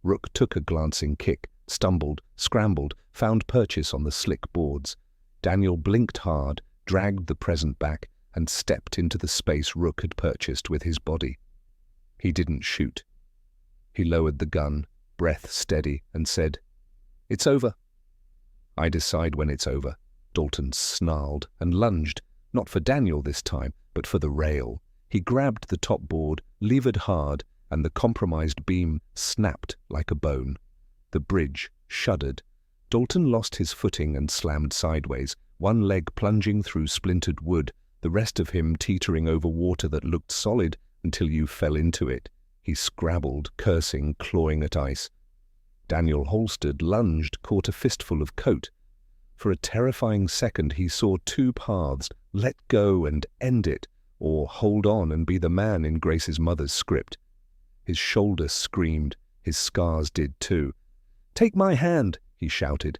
[SPEAKER 1] Rook took a glancing kick, stumbled, scrambled, found purchase on the slick boards. Daniel blinked hard, dragged the present back, and stepped into the space Rook had purchased with his body. He didn't shoot. He lowered the gun, breath steady, and said, "It's over." "I decide when it's over." Dalton snarled and lunged, not for Daniel this time, but for the rail. He grabbed the top board, levered hard, and the compromised beam snapped like a bone. The bridge shuddered. Dalton lost his footing and slammed sideways, one leg plunging through splintered wood, the rest of him teetering over water that looked solid until you fell into it. He scrabbled, cursing, clawing at ice. Daniel holstered, lunged, caught a fistful of coat. For a terrifying second he saw two paths, let go and end it, or hold on and be the man in Grace's mother's script. His shoulder screamed, his scars did too. "Take my hand," he shouted.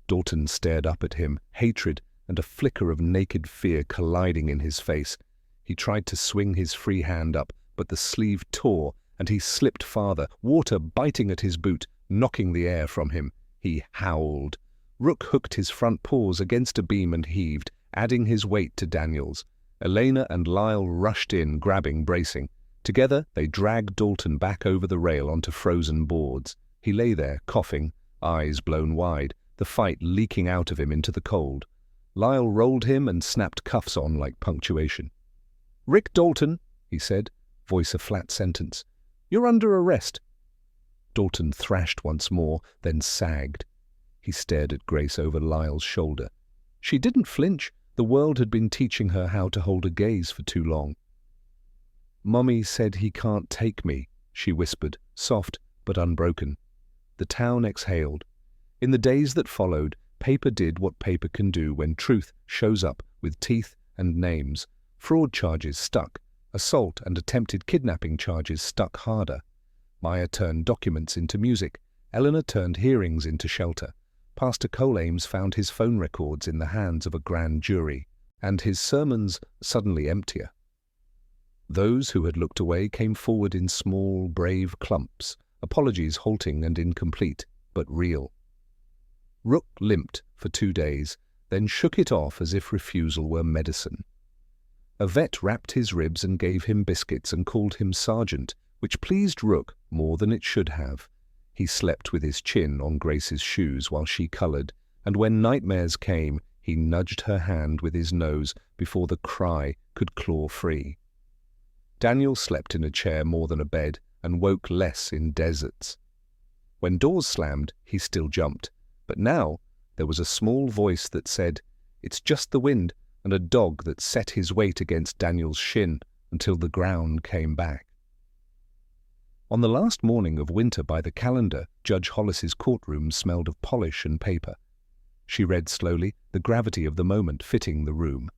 [SPEAKER 1] Dalton stared up at him, hatred and a flicker of naked fear colliding in his face. He tried to swing his free hand up, but the sleeve tore, and he slipped farther, water biting at his boot, knocking the air from him. He howled. Rook hooked his front paws against a beam and heaved, adding his weight to Daniel's. Elena and Lyle rushed in, grabbing, bracing. Together, they dragged Dalton back over the rail onto frozen boards. He lay there, coughing, eyes blown wide, the fight leaking out of him into the cold. Lyle rolled him and snapped cuffs on like punctuation. "Rick Dalton," he said, voice a flat sentence. "You're under arrest." Dalton thrashed once more, then sagged. He stared at Grace over Lyle's shoulder. She didn't flinch. The world had been teaching her how to hold a gaze for too long. "Mommy said he can't take me," she whispered, soft but unbroken. The town exhaled. In the days that followed, paper did what paper can do when truth shows up with teeth and names. Fraud charges stuck. Assault and attempted kidnapping charges stuck harder. Maya turned documents into music. Eleanor turned hearings into shelter. Pastor Cole Ames found his phone records in the hands of a grand jury, and his sermons suddenly emptier. Those who had looked away came forward in small, brave clumps, apologies halting and incomplete, but real. Rook limped for 2 days, then shook it off as if refusal were medicine. A vet wrapped his ribs and gave him biscuits and called him Sergeant, which pleased Rook more than it should have. He slept with his chin on Grace's shoes while she colored, and when nightmares came, he nudged her hand with his nose before the cry could claw free. Daniel slept in a chair more than a bed and woke less in deserts. When doors slammed, he still jumped, but now there was a small voice that said, "It's just the wind," and a dog that set his weight against Daniel's shin until the ground came back. On the last morning of winter by the calendar, Judge Hollis's courtroom smelled of polish and paper. She read slowly, the gravity of the moment fitting the room.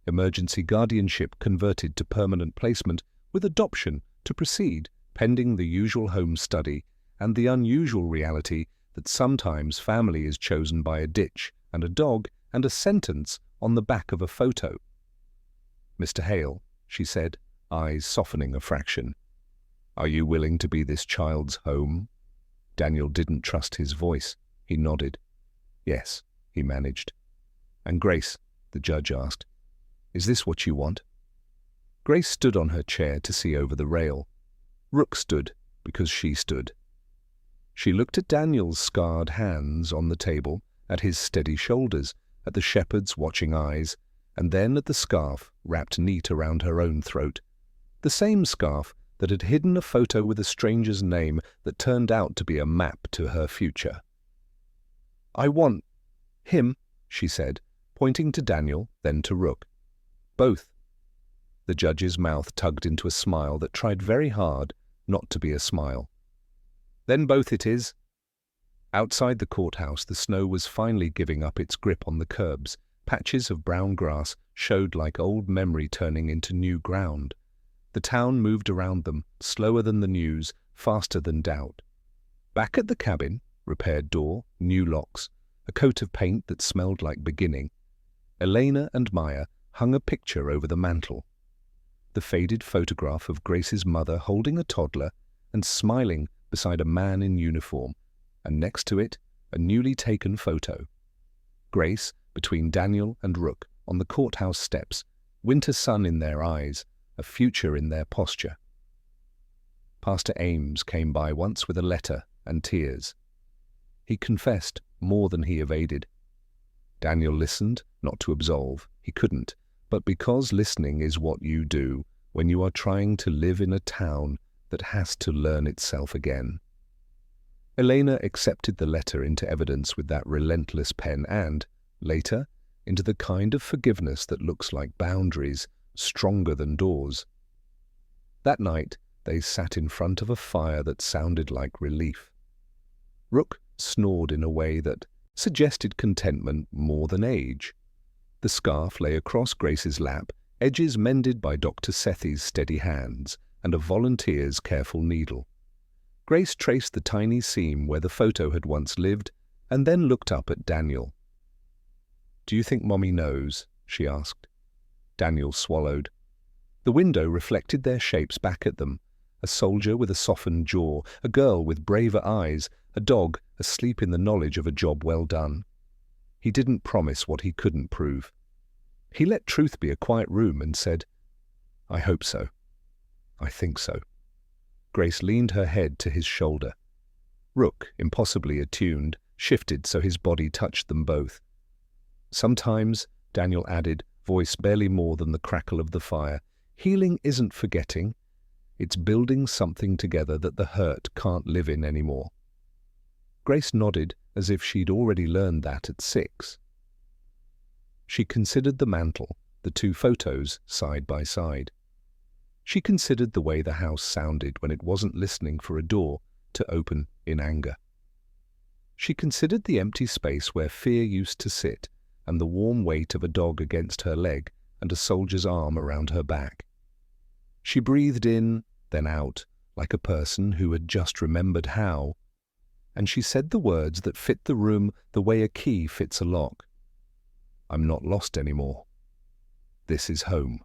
[SPEAKER 1] Emergency guardianship converted to permanent placement, with adoption to proceed, pending the usual home study and the unusual reality that sometimes family is chosen by a ditch and a dog and a sentence on the back of a photo. "Mr. Hale," she said, eyes softening a fraction. "Are you willing to be this child's home?" Daniel didn't trust his voice. He nodded. "Yes," he managed. "And Grace," the judge asked, "is this what you want?" Grace stood on her chair to see over the rail. Rook stood because she stood. She looked at Daniel's scarred hands on the table, at his steady shoulders, at the shepherd's watching eyes, and then at the scarf wrapped neat around her own throat. The same scarf that had hidden a photo with a stranger's name that turned out to be a map to her future. I want him, she said, pointing to Daniel, then to Rook. Both. The judge's mouth tugged into a smile that tried very hard not to be a smile. Then both it is. Outside the courthouse, the snow was finally giving up its grip on the curbs. Patches of brown grass showed like old memory turning into new ground. The town moved around them, slower than the news, faster than doubt. Back at the cabin, repaired door, new locks, a coat of paint that smelled like beginning, Elena and Maya hung a picture over the mantel. The faded photograph of Grace's mother holding a toddler and smiling beside a man in uniform, and next to it, a newly taken photo. Grace between Daniel and Rook on the courthouse steps, winter sun in their eyes, a future in their posture. Pastor Ames came by once with a letter and tears. He confessed more than he evaded. Daniel listened, not to absolve, he couldn't, but because listening is what you do when you are trying to live in a town that has to learn itself again. Elena accepted the letter into evidence with that relentless pen and, later, into the kind of forgiveness that looks like boundaries, stronger than doors. That night, they sat in front of a fire that sounded like relief. Rook snored in a way that suggested contentment more than age. The scarf lay across Grace's lap, edges mended by Dr. Sethi's steady hands and a volunteer's careful needle. Grace traced the tiny seam where the photo had once lived and then looked up at Daniel. "Do you think Mommy knows?" she asked. Daniel swallowed. The window reflected their shapes back at them, a soldier with a softened jaw, a girl with braver eyes, a dog asleep in the knowledge of a job well done. He didn't promise what he couldn't prove. He let truth be a quiet room and said, "I hope so. I think so." Grace leaned her head to his shoulder. Rook, impossibly attuned, shifted so his body touched them both. Sometimes, Daniel added, voice barely more than the crackle of the fire, healing isn't forgetting. It's building something together that the hurt can't live in anymore. Grace nodded as if she'd already learned that at 6. She considered the mantel, the two photos side by side. She considered the way the house sounded when it wasn't listening for a door to open in anger. She considered the empty space where fear used to sit and the warm weight of a dog against her leg and a soldier's arm around her back. She breathed in, then out, like a person who had just remembered how, and she said the words that fit the room the way a key fits a lock. "I'm not lost anymore. This is home."